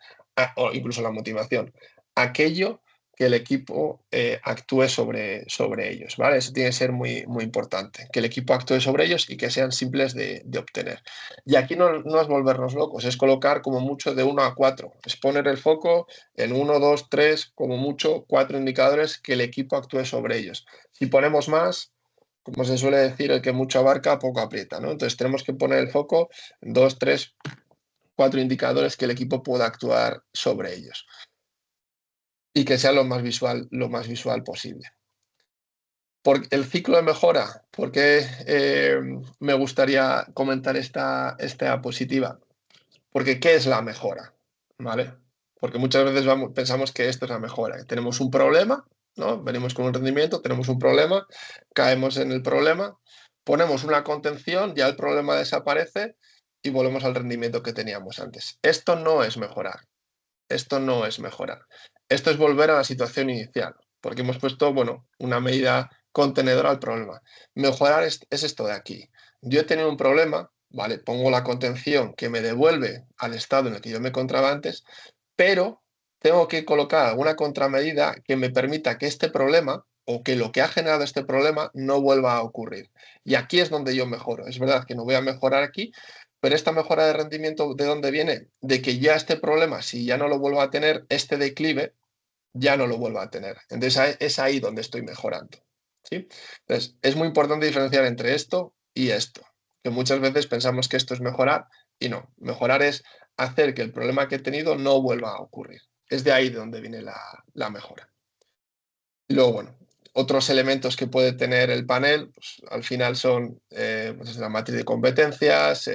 o incluso la motivación. Aquello que el equipo actúe sobre ellos, ¿vale? Eso tiene que ser muy, muy importante, que el equipo actúe sobre ellos y que sean simples de obtener. Y aquí no es volvernos locos, es colocar como mucho de 1 a 4, es poner el foco en 1, 2, 3, como mucho 4 indicadores que el equipo actúe sobre ellos. Si ponemos más, como se suele decir, el que mucho abarca, poco aprieta, ¿no? Entonces tenemos que poner el foco en 2, 3, 4 indicadores que el equipo pueda actuar sobre ellos y que sea lo más visual posible. Por el ciclo de mejora, ¿por qué me gustaría comentar esta diapositiva? Porque ¿qué es la mejora? ¿Vale? Porque muchas veces pensamos que esto es la mejora, que tenemos un problema, ¿no? Venimos con un rendimiento, tenemos un problema, caemos en el problema, ponemos una contención, ya el problema desaparece y volvemos al rendimiento que teníamos antes. Esto no es mejorar. Esto no es mejorar. Esto es volver a la situación inicial, porque hemos puesto, bueno, una medida contenedora al problema. Mejorar es esto de aquí. Yo he tenido un problema, ¿vale? Pongo la contención que me devuelve al estado en el que yo me encontraba antes, pero tengo que colocar alguna contramedida que me permita que este problema o que lo que ha generado este problema no vuelva a ocurrir. Y aquí es donde yo mejoro. Es verdad que no voy a mejorar aquí, pero esta mejora de rendimiento, ¿de dónde viene? De que ya este problema, si ya no lo vuelvo a tener, este declive ya no lo vuelvo a tener. Entonces es ahí donde estoy mejorando, ¿sí? Entonces, es muy importante diferenciar entre esto y esto, que muchas veces pensamos que esto es mejorar y no. Mejorar es hacer que el problema que he tenido no vuelva a ocurrir. Es de ahí de donde viene la mejora. Y luego, bueno, otros elementos que puede tener el panel, pues, al final son pues, la matriz de competencias,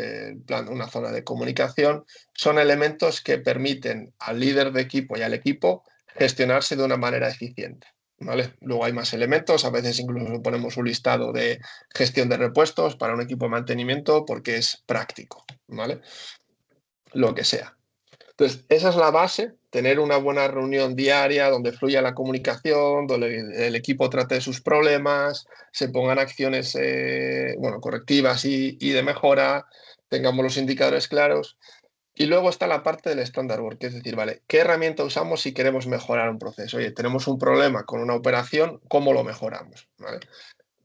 una zona de comunicación, son elementos que permiten al líder de equipo y al equipo gestionarse de una manera eficiente. ¿Vale? Luego hay más elementos, a veces incluso ponemos un listado de gestión de repuestos para un equipo de mantenimiento porque es práctico, ¿vale? Lo que sea. Entonces, esa es la base, tener una buena reunión diaria donde fluya la comunicación, donde el equipo trate sus problemas, se pongan acciones bueno, correctivas y de mejora, tengamos los indicadores claros. Y luego está la parte del standard work, es decir, vale, ¿qué herramienta usamos si queremos mejorar un proceso? Oye, tenemos un problema con una operación, ¿cómo lo mejoramos? ¿Vale?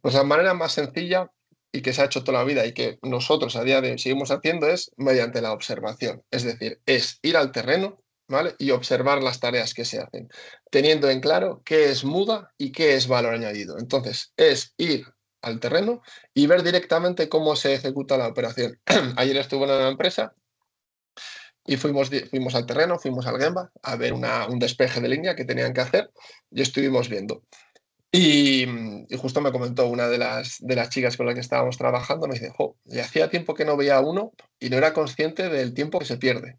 Pues la manera más sencilla y que se ha hecho toda la vida y que nosotros a día de hoy seguimos haciendo es mediante la observación. Es decir, es ir al terreno, ¿vale? Y observar las tareas que se hacen, teniendo en claro qué es muda y qué es valor añadido. Entonces, es ir al terreno y ver directamente cómo se ejecuta la operación. Ayer estuve en una empresa y fuimos al terreno, fuimos al Gemba a ver un despeje de línea que tenían que hacer y estuvimos viendo. Y justo me comentó una de las chicas con las que estábamos trabajando, me dice, jo, y hacía tiempo que no veía a uno y no era consciente del tiempo que se pierde.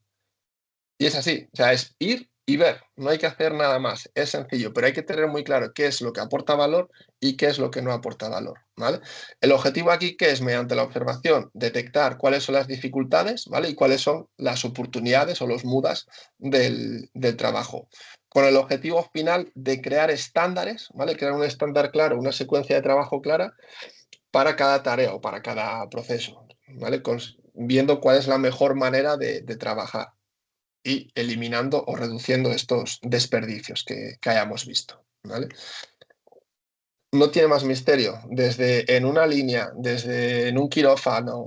Y es así, o sea, es ir y ver, no hay que hacer nada más, es sencillo, pero hay que tener muy claro qué es lo que aporta valor y qué es lo que no aporta valor, ¿vale? El objetivo aquí, ¿qué es? Mediante la observación, detectar cuáles son las dificultades, ¿vale? Y cuáles son las oportunidades o los mudas del trabajo, con el objetivo final de crear estándares, ¿vale? Crear un estándar claro, una secuencia de trabajo clara para cada tarea o para cada proceso, ¿vale? viendo cuál es la mejor manera de trabajar y eliminando o reduciendo estos desperdicios que hayamos visto, ¿vale? No tiene más misterio. Desde en una línea, desde en un quirófano.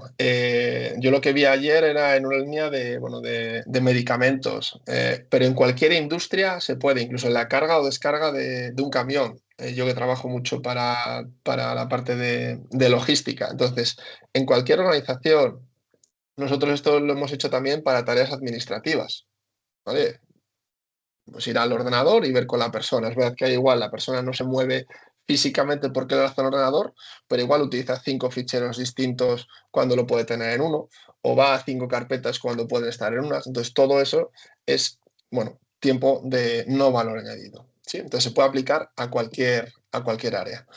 Yo lo que vi ayer era en una línea de, bueno, de medicamentos, pero en cualquier industria se puede, incluso en la carga o descarga de un camión. Yo que trabajo mucho para la parte de logística. Entonces, en cualquier organización, nosotros esto lo hemos hecho también para tareas administrativas, ¿vale? Pues ir al ordenador y ver con la persona. Es verdad que igual la persona no se mueve físicamente porque lo hace en el ordenador, pero igual utiliza 5 ficheros distintos cuando lo puede tener en uno, o va a 5 carpetas cuando puede estar en unas. Entonces, todo eso es, bueno, tiempo de no valor añadido, ¿sí? Entonces, se puede aplicar a cualquier área.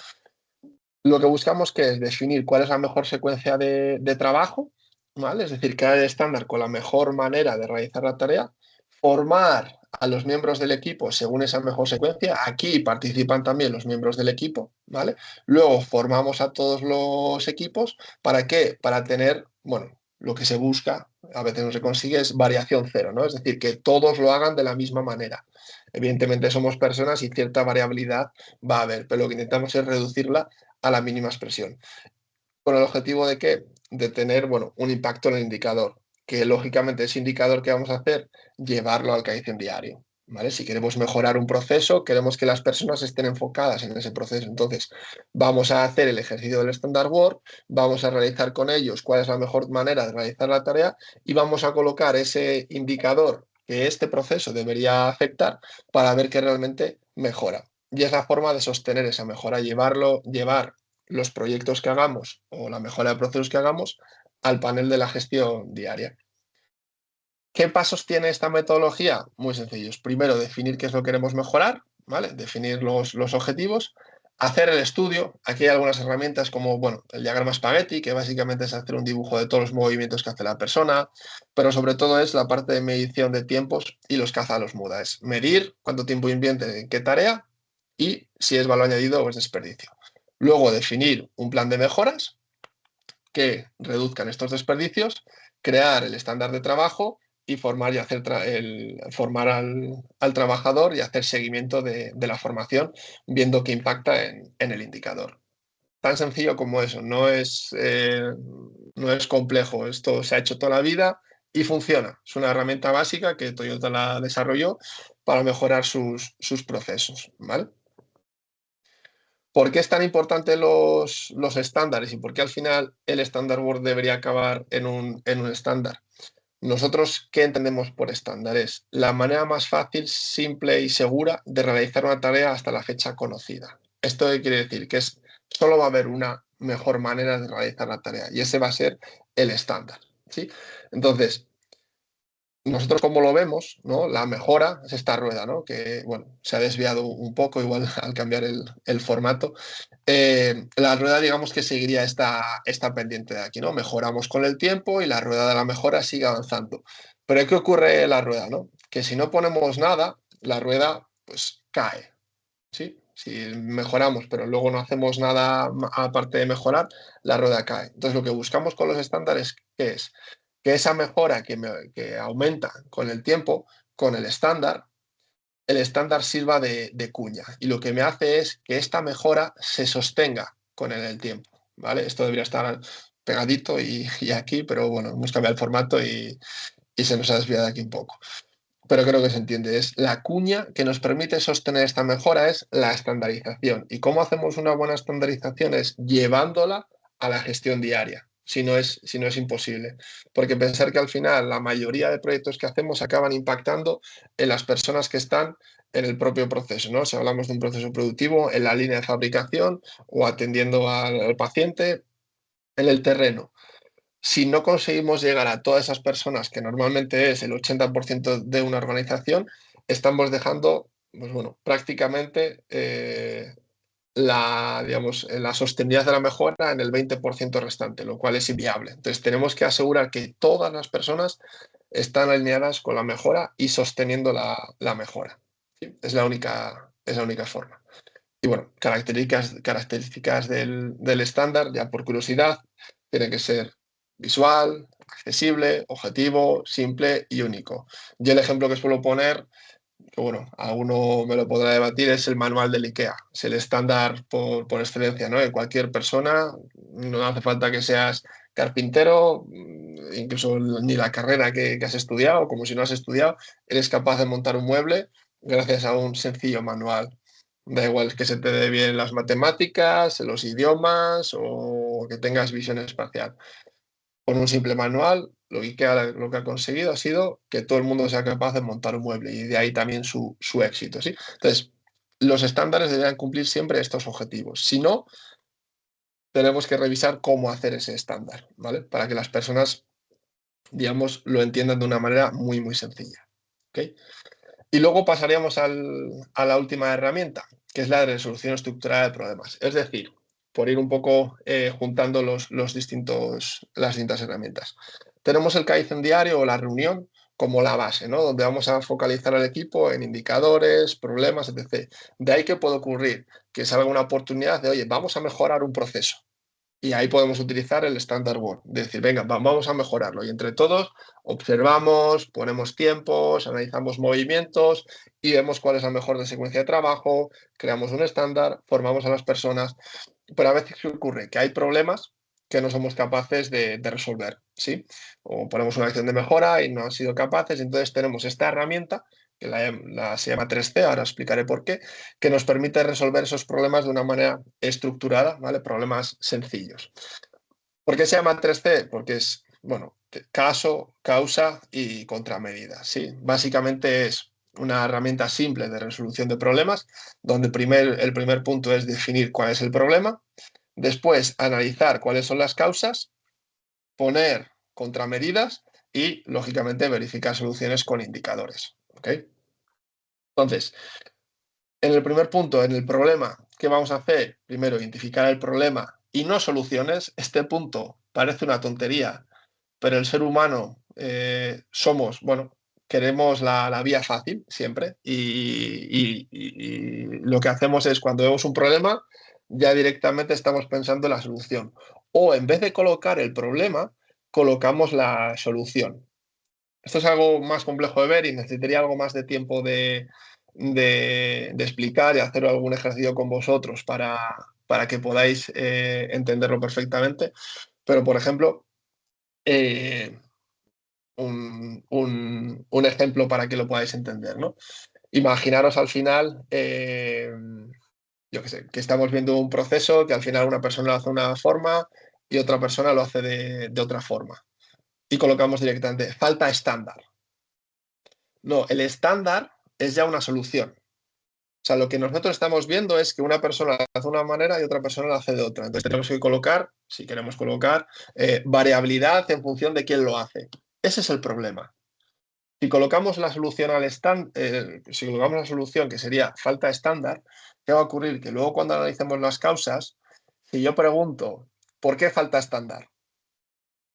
Lo que buscamos que es definir cuál es la mejor secuencia de trabajo, ¿vale? Es decir, crear el estándar con la mejor manera de realizar la tarea, formar a los miembros del equipo según esa mejor secuencia. Aquí participan también los miembros del equipo, ¿vale? Luego formamos a todos los equipos. ¿Para qué? Para tener, bueno, lo que se busca, a veces no se consigue, es variación cero, ¿no? Es decir, que todos lo hagan de la misma manera. Evidentemente somos personas y cierta variabilidad va a haber, pero lo que intentamos es reducirla a la mínima expresión. ¿Con el objetivo de qué? De tener, bueno, un impacto en el indicador, que lógicamente ese indicador que vamos a hacer, llevarlo al Kaizen diario, ¿vale? Si queremos mejorar un proceso, queremos que las personas estén enfocadas en ese proceso. Entonces, vamos a hacer el ejercicio del Standard Work, vamos a realizar con ellos cuál es la mejor manera de realizar la tarea y vamos a colocar ese indicador que este proceso debería afectar para ver que realmente mejora. Y es la forma de sostener esa mejora, llevar los proyectos que hagamos o la mejora de procesos que hagamos al panel de la gestión diaria. ¿Qué pasos tiene esta metodología? Muy sencillos. Primero, definir qué es lo que queremos mejorar, ¿vale? Definir los objetivos, hacer el estudio. Aquí hay algunas herramientas como, bueno, el diagrama Spaghetti, que básicamente es hacer un dibujo de todos los movimientos que hace la persona, pero sobre todo es la parte de medición de tiempos y los caza los muda. Es medir cuánto tiempo invierte en qué tarea y si es valor añadido o es desperdicio. Luego, definir un plan de mejoras que reduzcan estos desperdicios, crear el estándar de trabajo y formar, y hacer formar al trabajador y hacer seguimiento de la formación, viendo qué impacta en el indicador. Tan sencillo como eso, no es complejo. Esto se ha hecho toda la vida y funciona. Es una herramienta básica que Toyota la desarrolló para mejorar sus procesos, ¿vale? ¿Por qué es tan importante los estándares y por qué al final el Standard Word debería acabar en un estándar? Nosotros, ¿qué entendemos por estándar? Es la manera más fácil, simple y segura de realizar una tarea hasta la fecha conocida. ¿Esto qué quiere decir? Que solo va a haber una mejor manera de realizar la tarea y ese va a ser el estándar, ¿sí? Entonces, nosotros como lo vemos, ¿no? La mejora es esta rueda, ¿no? Que, bueno, se ha desviado un poco igual al cambiar el formato. La rueda, digamos que seguiría esta pendiente de aquí, ¿no? Mejoramos con el tiempo y la rueda de la mejora sigue avanzando. Pero ¿qué ocurre en la rueda, no? Que si no ponemos nada, la rueda, pues, cae, ¿sí? Si mejoramos, pero luego no hacemos nada aparte de mejorar, la rueda cae. Entonces, lo que buscamos con los estándares, ¿qué es? Que esa mejora que aumenta con el tiempo, con el estándar sirva de cuña. Y lo que me hace es que esta mejora se sostenga con el tiempo, ¿vale? Esto debería estar pegadito y aquí, pero bueno, hemos cambiado el formato y se nos ha desviado aquí un poco. Pero creo que se entiende. Es la cuña que nos permite sostener esta mejora es la estandarización. ¿Y cómo hacemos una buena estandarización? Es llevándola a la gestión diaria. Si no es imposible. Porque pensar que al final la mayoría de proyectos que hacemos acaban impactando en las personas que están en el propio proceso, ¿no? Si hablamos de un proceso productivo, en la línea de fabricación o atendiendo al paciente en el terreno. Si no conseguimos llegar a todas esas personas, que normalmente es el 80% de una organización, estamos dejando, pues bueno, prácticamente la sostenibilidad de la mejora en el 20% restante, lo cual es inviable. Entonces, tenemos que asegurar que todas las personas están alineadas con la mejora y sosteniendo la mejora. ¿Sí? Es la única forma. Y bueno, características del estándar, ya por curiosidad, tiene que ser visual, accesible, objetivo, simple y único. Y el ejemplo que suelo poner, que bueno, alguno me lo podrá debatir, es el manual del IKEA. Es el estándar por excelencia, ¿no? De cualquier persona, no hace falta que seas carpintero, incluso ni la carrera que has estudiado, como si no has estudiado, eres capaz de montar un mueble gracias a un sencillo manual. Da igual que se te dé bien las matemáticas, los idiomas o que tengas visión espacial. Con un simple manual, lo que ha conseguido ha sido que todo el mundo sea capaz de montar un mueble y de ahí también su éxito, ¿sí? Entonces, los estándares deberían cumplir siempre estos objetivos. Si no, tenemos que revisar cómo hacer ese estándar, ¿vale? Para que las personas, digamos, lo entiendan de una manera muy, muy sencilla, ¿ok? Y luego pasaríamos a la última herramienta, que es la de resolución estructurada de problemas. Es decir, por ir un poco juntando las distintas herramientas. Tenemos el Kaizen diario o la reunión como la base, ¿no? Donde vamos a focalizar al equipo en indicadores, problemas, etc. De ahí que puede ocurrir que salga una oportunidad de, oye, vamos a mejorar un proceso. Y ahí podemos utilizar el Standard Word, decir, venga, vamos a mejorarlo. Y entre todos observamos, ponemos tiempos, analizamos movimientos y vemos cuál es la mejor de secuencia de trabajo, creamos un estándar, formamos a las personas. Pero a veces ¿qué ocurre? Que hay problemas que no somos capaces de resolver, ¿sí? O ponemos una acción de mejora y no han sido capaces, entonces tenemos esta herramienta, que se llama 3C, ahora explicaré por qué, que nos permite resolver esos problemas de una manera estructurada, ¿vale? Problemas sencillos. ¿Por qué se llama 3C? Porque es, bueno, caso, causa y contramedida, ¿sí? Básicamente es una herramienta simple de resolución de problemas, donde el primer punto es definir cuál es el problema, después analizar cuáles son las causas, poner contramedidas y, lógicamente, verificar soluciones con indicadores, ¿ok? Entonces, en el primer punto, en el problema, ¿qué vamos a hacer? Primero, identificar el problema y no soluciones. Este punto parece una tontería, pero el ser humano somos, bueno, queremos la vía fácil siempre y lo que hacemos es cuando vemos un problema, ya directamente estamos pensando en la solución. O en vez de colocar el problema, colocamos la solución. Esto es algo más complejo de ver y necesitaría algo más de tiempo de explicar y hacer algún ejercicio con vosotros para que podáis entenderlo perfectamente. Pero, por ejemplo, eh, un ejemplo para que lo podáis entender, ¿no? Imaginaros al final, yo qué sé, que estamos viendo un proceso que al final una persona lo hace de una forma y otra persona lo hace de otra forma. Y colocamos directamente, falta estándar. No, el estándar es ya una solución. O sea, lo que nosotros estamos viendo es que una persona lo hace de una manera y otra persona lo hace de otra. Entonces tenemos que colocar, si queremos colocar, variabilidad en función de quién lo hace. Ese es el problema. Si colocamos la solución si colocamos la solución que sería falta estándar, ¿qué va a ocurrir? Que luego cuando analicemos las causas, si yo pregunto ¿por qué falta estándar?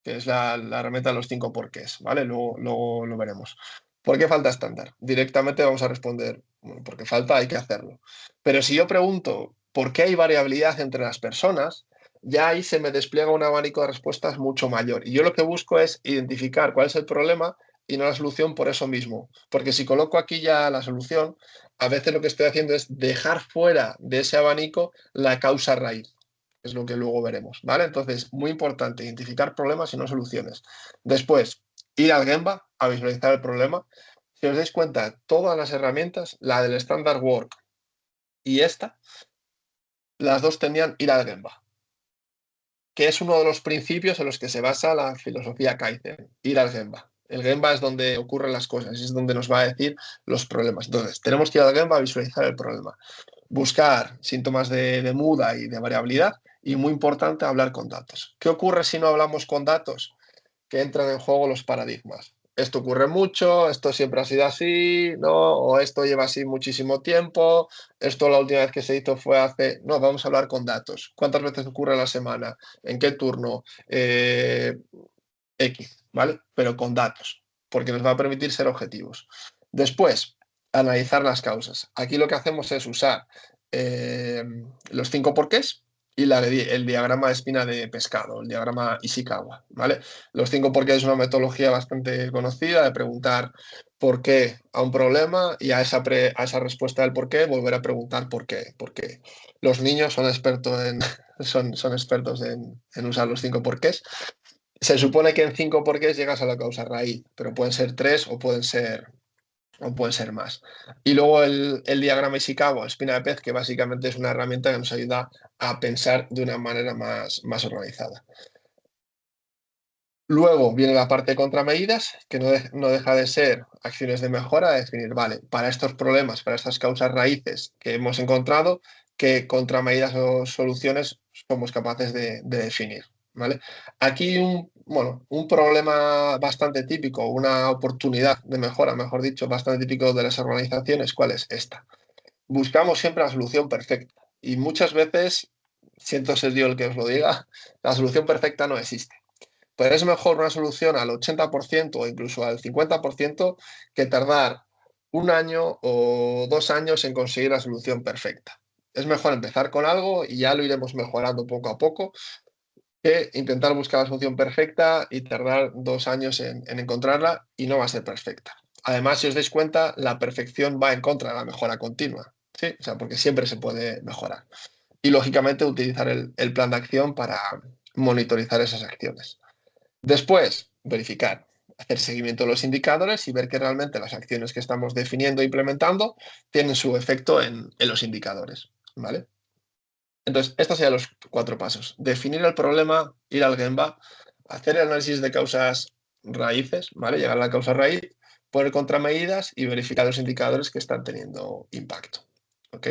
Que es la herramienta de los 5 porqués, ¿vale? Luego lo veremos. ¿Por qué falta estándar? Directamente vamos a responder, bueno, porque falta, hay que hacerlo. Pero si yo pregunto por qué hay variabilidad entre las personas, ya ahí se me despliega un abanico de respuestas mucho mayor. Y yo lo que busco es identificar cuál es el problema y no la solución por eso mismo. Porque si coloco aquí ya la solución, a veces lo que estoy haciendo es dejar fuera de ese abanico la causa raíz. Es lo que luego veremos, ¿vale? Entonces, muy importante, identificar problemas y no soluciones. Después, ir al Gemba a visualizar el problema. Si os dais cuenta, todas las herramientas, la del Standard Work y esta, las dos tenían ir al Gemba, que es uno de los principios en los que se basa la filosofía Kaizen, ir al Gemba. El Gemba es donde ocurren las cosas, es donde nos va a decir los problemas. Entonces, tenemos que ir al Gemba a visualizar el problema, buscar síntomas de muda y de variabilidad y, muy importante, hablar con datos. ¿Qué ocurre si no hablamos con datos? Que entran en juego los paradigmas. Esto ocurre mucho, esto siempre ha sido así, ¿no? O esto lleva así muchísimo tiempo, esto la última vez que se hizo fue hace... No, vamos a hablar con datos. ¿Cuántas veces ocurre a la semana? ¿En qué turno? X, ¿vale? Pero con datos, porque nos va a permitir ser objetivos. Después, analizar las causas. Aquí lo que hacemos es usar los 5 porqués y el diagrama de espina de pescado, el diagrama Ishikawa, ¿vale? Los 5 por qué es una metodología bastante conocida de preguntar por qué a un problema y a esa respuesta del por qué volver a preguntar por qué, porque los niños son expertos son expertos en usar los 5 porqués. Se supone que en 5 porqués llegas a la causa raíz, pero pueden ser 3 o pueden ser más. Y luego el diagrama Ishikawa, espina de pez, que básicamente es una herramienta que nos ayuda a pensar de una manera más organizada. Luego viene la parte de contramedidas, que no deja de ser acciones de mejora, de definir, vale, para estos problemas, para estas causas raíces que hemos encontrado, qué contramedidas o soluciones somos capaces de definir, ¿vale? Aquí un problema bastante típico, una oportunidad de mejora, mejor dicho, bastante típico de las organizaciones, ¿cuál es esta? Buscamos siempre la solución perfecta y muchas veces, siento ser yo el que os lo diga, la solución perfecta no existe. Pero es mejor una solución al 80% o incluso al 50% que tardar un año o 2 años en conseguir la solución perfecta. Es mejor empezar con algo y ya lo iremos mejorando poco a poco que intentar buscar la solución perfecta y tardar 2 años en encontrarla y no va a ser perfecta. Además, si os dais cuenta, la perfección va en contra de la mejora continua, ¿sí? O sea, porque siempre se puede mejorar. Y lógicamente utilizar el plan de acción para monitorizar esas acciones. Después, verificar, hacer seguimiento de los indicadores y ver que realmente las acciones que estamos definiendo e implementando tienen su efecto en los indicadores, ¿vale? Entonces, estos serían los 4 pasos. Definir el problema, ir al Gemba, hacer el análisis de causas raíces, ¿vale? Llegar a la causa raíz, poner contramedidas y verificar los indicadores que están teniendo impacto, ¿ok?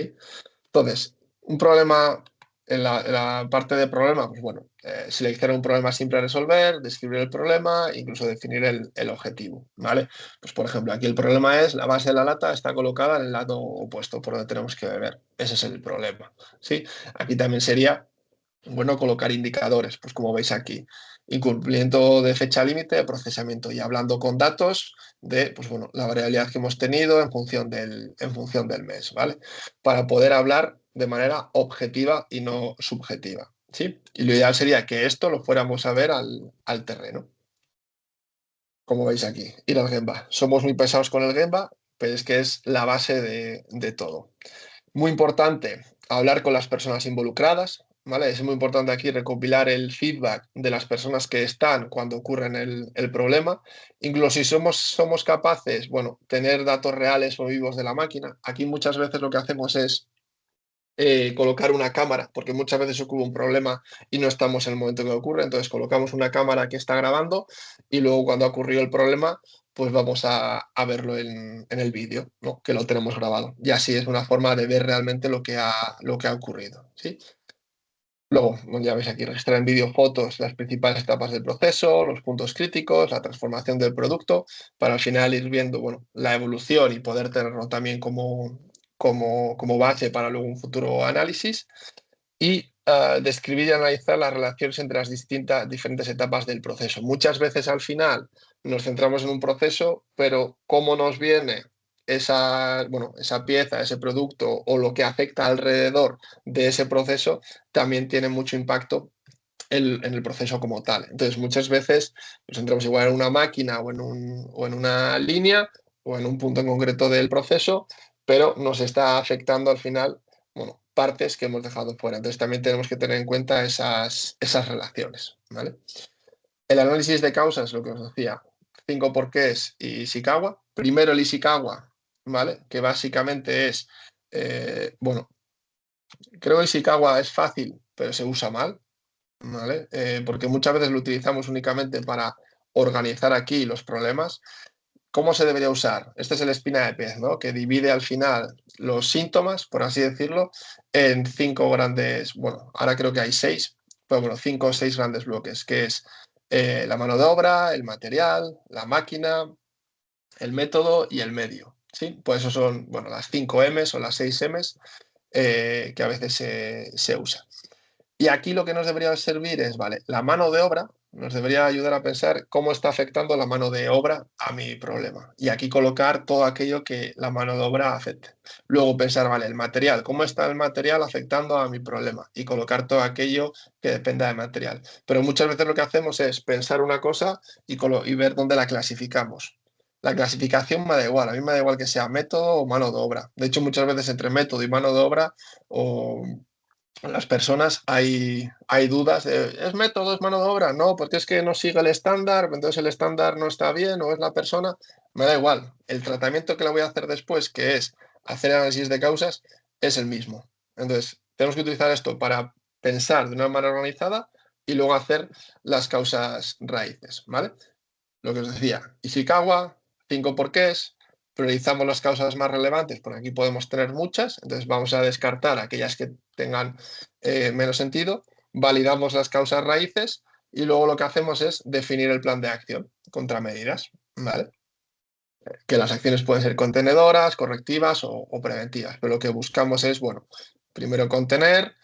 Entonces, un problema, en la parte de problema, pues bueno, seleccionar un problema simple a resolver, describir el problema, incluso definir el objetivo, ¿vale? Pues por ejemplo, aquí el problema es la base de la lata está colocada en el lado opuesto por donde tenemos que beber. Ese es el problema, ¿sí? Aquí también sería bueno colocar indicadores, pues como veis aquí, incumplimiento de fecha límite de procesamiento y hablando con datos de, pues bueno, la variabilidad que hemos tenido en función del mes, ¿vale? Para poder hablar de manera objetiva y no subjetiva, ¿sí? Y lo ideal sería que esto lo fuéramos a ver al terreno, como veis aquí, ir al Gemba. Somos muy pesados con el Gemba, pero es que es la base de todo. Muy importante, hablar con las personas involucradas, ¿vale? Es muy importante aquí recopilar el feedback de las personas que están cuando ocurre el problema. Incluso si somos capaces, bueno, tener datos reales o vivos de la máquina. Aquí muchas veces lo que hacemos es colocar una cámara, porque muchas veces ocurre un problema y no estamos en el momento que ocurre, entonces colocamos una cámara que está grabando y luego cuando ha ocurrido el problema, pues vamos a verlo en el vídeo, ¿no? Que lo tenemos grabado. Y así es una forma de ver realmente lo que ha ocurrido, ¿sí? Luego, bueno, ya veis aquí, registrar en vídeo fotos las principales etapas del proceso, los puntos críticos, la transformación del producto, para al final ir viendo, bueno, la evolución y poder tenerlo también como base para luego un futuro análisis. Y describir y analizar las relaciones entre las diferentes etapas del proceso. Muchas veces al final nos centramos en un proceso, pero cómo nos viene esa pieza, ese producto o lo que afecta alrededor de ese proceso también tiene mucho impacto en el proceso como tal. Entonces, muchas veces nos centramos igual en una máquina o en una línea o en un punto en concreto del proceso, pero nos está afectando al final, bueno, partes que hemos dejado fuera. Entonces, también tenemos que tener en cuenta esas relaciones, ¿vale? El análisis de causas, lo que os decía, 5 porqués y Ishikawa. Primero el Ishikawa, ¿vale? Que básicamente es, bueno, creo que Ishikawa es fácil, pero se usa mal, ¿vale? Porque muchas veces lo utilizamos únicamente para organizar aquí los problemas. ¿Cómo se debería usar? Este es el espina de pez, ¿no? Que divide al final los síntomas, por así decirlo, en 5 grandes, bueno, ahora creo que hay 6, pero bueno, 5 o 6 grandes bloques, que es la mano de obra, el material, la máquina, el método y el medio, ¿sí? Pues eso son, bueno, las 5 M's o las 6 M's que a veces se usa. Y aquí lo que nos debería servir es, vale, la mano de obra, Nos debería ayudar a pensar cómo está afectando la mano de obra a mi problema. Y aquí colocar todo aquello que la mano de obra afecte. Luego pensar, vale, el material, ¿cómo está el material afectando a mi problema? Y colocar todo aquello que dependa del material. Pero muchas veces lo que hacemos es pensar una cosa y ver dónde la clasificamos. La clasificación me da igual, a mí me da igual que sea método o mano de obra. De hecho, muchas veces entre método y mano de obra o las personas hay dudas de, ¿es método, es mano de obra? No, porque es que no sigue el estándar, entonces el estándar no está bien o es la persona. Me da igual. El tratamiento que le voy a hacer después, que es hacer análisis de causas, es el mismo. Entonces, tenemos que utilizar esto para pensar de una manera organizada y luego hacer las causas raíces, ¿vale? Lo que os decía, Ishikawa, 5 porqués, priorizamos las causas más relevantes, porque aquí podemos tener muchas, entonces vamos a descartar aquellas que tengan menos sentido, validamos las causas raíces y luego lo que hacemos es definir el plan de acción contra medidas, ¿vale? Que las acciones pueden ser contenedoras, correctivas o preventivas, pero lo que buscamos es, bueno, primero contener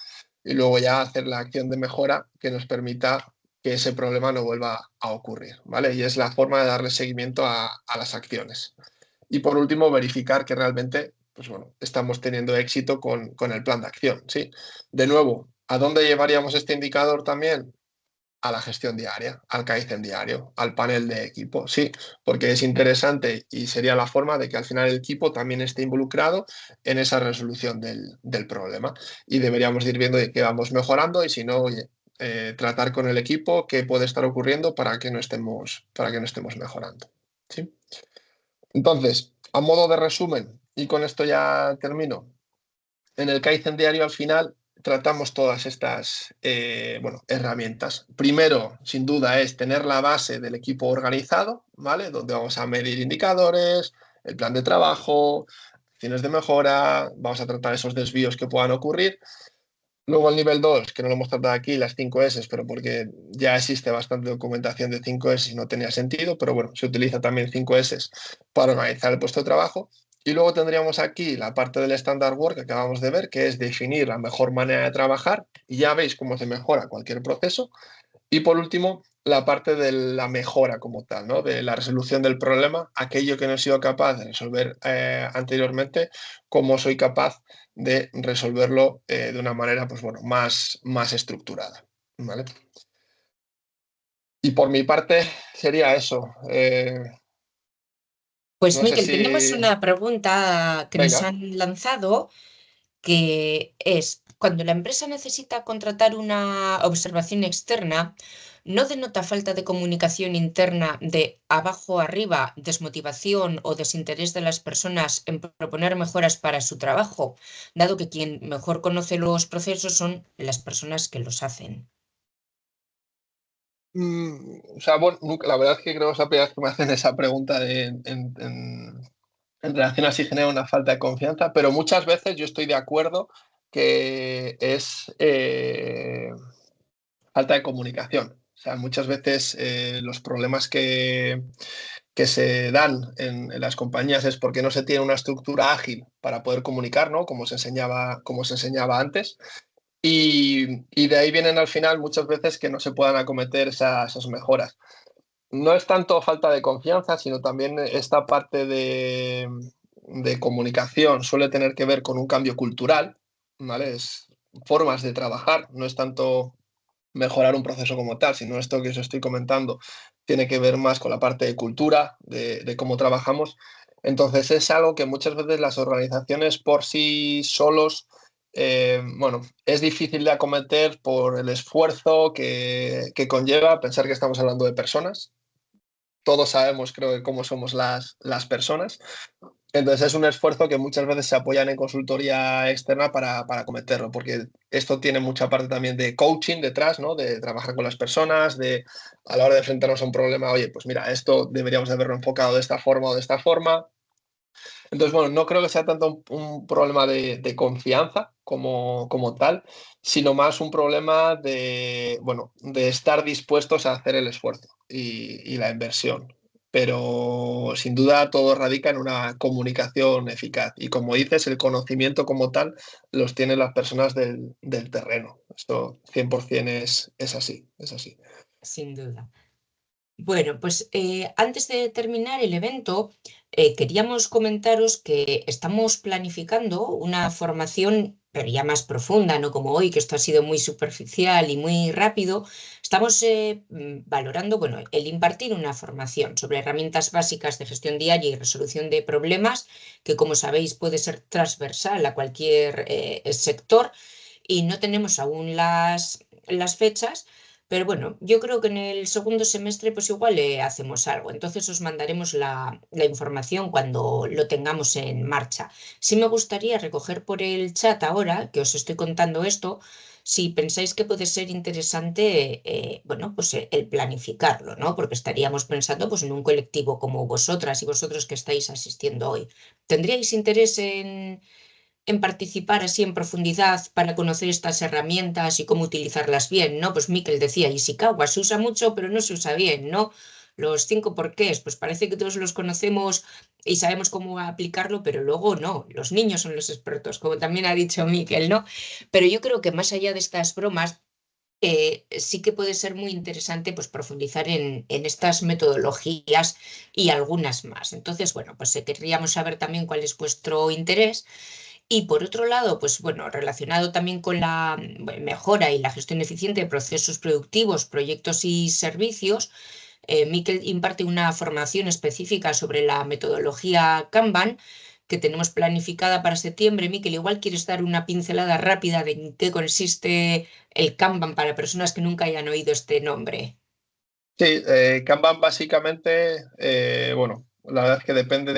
y luego ya hacer la acción de mejora que nos permita que ese problema no vuelva a ocurrir, ¿vale? Y es la forma de darle seguimiento a las acciones. Y por último, verificar que realmente, pues bueno, estamos teniendo éxito con el plan de acción, ¿sí? De nuevo, ¿a dónde llevaríamos este indicador también? A la gestión diaria, al Kaizen diario, al panel de equipo, sí, porque es interesante y sería la forma de que al final el equipo también esté involucrado en esa resolución del problema. Y deberíamos ir viendo de qué vamos mejorando y si no, oye, tratar con el equipo qué puede estar ocurriendo para que no estemos mejorando. ¿Sí? Entonces, a modo de resumen, y con esto ya termino, en el Kaizen diario al final tratamos todas estas bueno, herramientas. Primero, sin duda, es tener la base del equipo organizado, ¿vale? Donde vamos a medir indicadores, el plan de trabajo, acciones de mejora, vamos a tratar esos desvíos que puedan ocurrir. Luego el nivel 2 que no lo hemos tratado aquí, las 5 S, pero porque ya existe bastante documentación de 5 S y no tenía sentido, pero bueno, se utiliza también 5 S para organizar el puesto de trabajo. Y luego tendríamos aquí la parte del standard work que acabamos de ver, que es definir la mejor manera de trabajar. Y ya veis cómo se mejora cualquier proceso. Y por último, la parte de la mejora como tal, ¿no? De la resolución del problema, aquello que no he sido capaz de resolver anteriormente, cómo soy capaz de resolverlo de una manera, pues bueno, más estructurada, ¿vale? Y por mi parte sería eso. Pues No sé Miguel, tenemos si... una pregunta que nos Venga. han lanzado, que es, cuando la empresa necesita contratar una observación externa, ¿no denota falta de comunicación interna de abajo arriba, desmotivación o desinterés de las personas en proponer mejoras para su trabajo, dado que quien mejor conoce los procesos son las personas que los hacen? O sea, bueno, la verdad es que creo que es la primera vez que me hacen esa pregunta en relación a si genera una falta de confianza, pero muchas veces yo estoy de acuerdo que es falta de comunicación. O sea, muchas veces los problemas que se dan en las compañías es porque no se tiene una estructura ágil para poder comunicar, ¿no? Como se enseñaba antes. Y de ahí vienen al final muchas veces que no se puedan acometer esas mejoras. No es tanto falta de confianza, sino también esta parte de comunicación suele tener que ver con un cambio cultural, ¿vale? Es formas de trabajar, no es tanto mejorar un proceso como tal, sino esto que os estoy comentando tiene que ver más con la parte de cultura, de cómo trabajamos. Entonces es algo que muchas veces las organizaciones por sí solos, bueno, es difícil de acometer por el esfuerzo que conlleva pensar que estamos hablando de personas. Todos sabemos, creo que, cómo somos las personas. Entonces es un esfuerzo que muchas veces se apoyan en consultoría externa para acometerlo, porque esto tiene mucha parte también de coaching detrás, ¿no? De trabajar con las personas, de a la hora de enfrentarnos a un problema, oye, pues mira, esto deberíamos de haberlo enfocado de esta forma o de esta forma. Entonces, bueno, no creo que sea tanto un problema de confianza como tal, sino más un problema de, bueno, de estar dispuestos a hacer el esfuerzo y la inversión. Pero sin duda todo radica en una comunicación eficaz. Y como dices, el conocimiento como tal los tienen las personas del terreno. Esto 100% es así, es así. sin duda. Bueno, pues antes de terminar el evento, queríamos comentaros que estamos planificando una formación, pero ya más profunda, no como hoy, que esto ha sido muy superficial y muy rápido. Estamos valorando, bueno, el impartir una formación sobre herramientas básicas de gestión diaria y resolución de problemas, que como sabéis puede ser transversal a cualquier sector y no tenemos aún las fechas. Pero bueno, yo creo que en el segundo semestre pues igual le hacemos algo. Entonces os mandaremos la información cuando lo tengamos en marcha. Sí me gustaría recoger por el chat ahora que os estoy contando esto, si pensáis que puede ser interesante, bueno, pues el planificarlo, ¿no? Porque estaríamos pensando pues en un colectivo como vosotras y vosotros que estáis asistiendo hoy. ¿Tendríais interés en participar así en profundidad para conocer estas herramientas y cómo utilizarlas bien, ¿no? Pues Miquel decía, Ishikawa se usa mucho, pero no se usa bien, ¿no? Los 5 porqués, pues parece que todos los conocemos y sabemos cómo aplicarlo, pero luego no, los niños son los expertos, como también ha dicho Miquel, ¿no? Pero yo creo que más allá de estas bromas, sí que puede ser muy interesante pues, profundizar en estas metodologías y algunas más. Entonces, bueno, pues querríamos saber también cuál es vuestro interés y por otro lado, pues bueno, relacionado también con la mejora y la gestión eficiente de procesos productivos, proyectos y servicios, Miquel imparte una formación específica sobre la metodología Kanban que tenemos planificada para septiembre. Miquel, igual quieres dar una pincelada rápida de en qué consiste el Kanban para personas que nunca hayan oído este nombre. Sí, Kanban básicamente, bueno, la verdad es que depende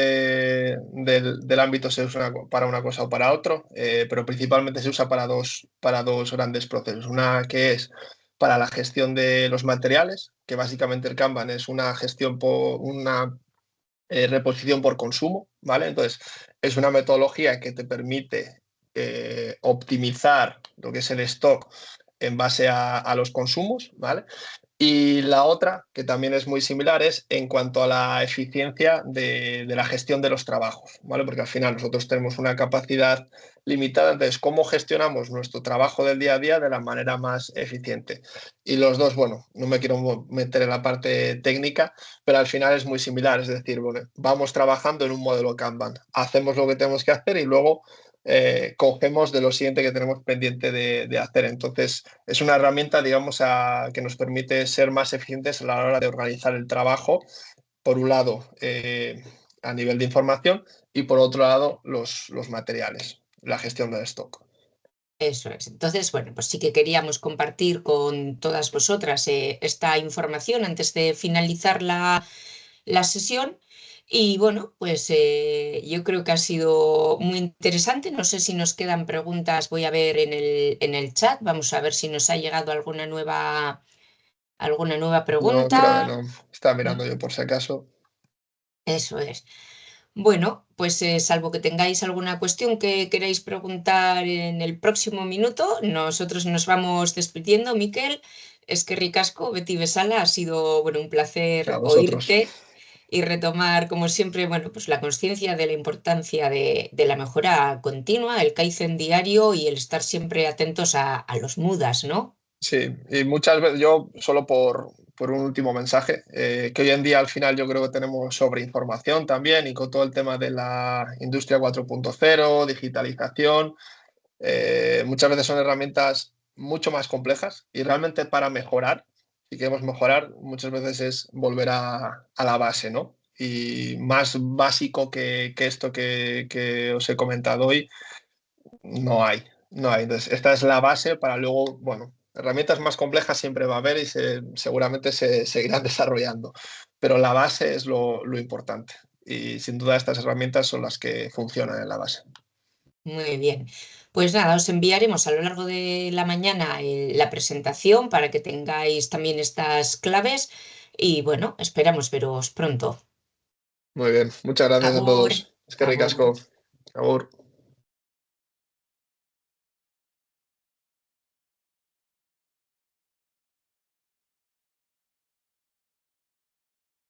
del ámbito, se usa para una cosa o para otro, pero principalmente se usa para dos grandes procesos. Una que es para la gestión de los materiales, que básicamente el Kanban es una gestión por una reposición por consumo, ¿vale? Entonces, es una metodología que te permite optimizar lo que es el stock en base a los consumos, ¿vale? Y la otra, que también es muy similar, es en cuanto a la eficiencia de la gestión de los trabajos, ¿vale? Porque al final nosotros tenemos una capacidad limitada, entonces, ¿cómo gestionamos nuestro trabajo del día a día de la manera más eficiente? Y los dos, bueno, no me quiero meter en la parte técnica, pero al final es muy similar, es decir, bueno, vamos trabajando en un modelo Kanban, hacemos lo que tenemos que hacer y luego cogemos de lo siguiente que tenemos pendiente de hacer. Entonces, es una herramienta, digamos, que nos permite ser más eficientes a la hora de organizar el trabajo, por un lado, a nivel de información y por otro lado, los materiales, la gestión del stock. Eso es. Entonces, bueno, pues sí que queríamos compartir con todas vosotras esta información antes de finalizar la sesión. Y bueno, pues yo creo que ha sido muy interesante. No sé si nos quedan preguntas, voy a ver en el chat, vamos a ver si nos ha llegado alguna nueva No, creo que pregunta. no. Estaba Mm, mirando yo por si acaso. Eso es. Bueno, pues salvo que tengáis alguna cuestión que queráis preguntar en el próximo minuto, nosotros nos vamos despidiendo, Miquel. Es que ricasco, Betty Besala, ha sido bueno, un A placer vosotros. oírte y retomar, como siempre, bueno, pues la conciencia de la importancia de la mejora continua, el Kaizen diario y el estar siempre atentos a los mudas, ¿no? Sí, y muchas veces yo, solo por un último mensaje, que hoy en día al final yo creo que tenemos sobreinformación también y con todo el tema de la industria 4.0, digitalización, muchas veces son herramientas mucho más complejas y realmente para mejorar, si queremos mejorar, muchas veces es volver a la base, ¿no? Y más básico que esto que os he comentado hoy, no hay, no hay. Entonces, esta es la base para luego, bueno, herramientas más complejas siempre va a haber y seguramente se seguirán desarrollando, pero la base es lo importante y sin duda estas herramientas son las que funcionan en la base. Muy bien. Pues nada, os enviaremos a lo largo de la mañana la presentación para que tengáis también estas claves y bueno, esperamos veros pronto. Muy bien, muchas gracias a Agur, todos. Es que agur. ricasco. Agur.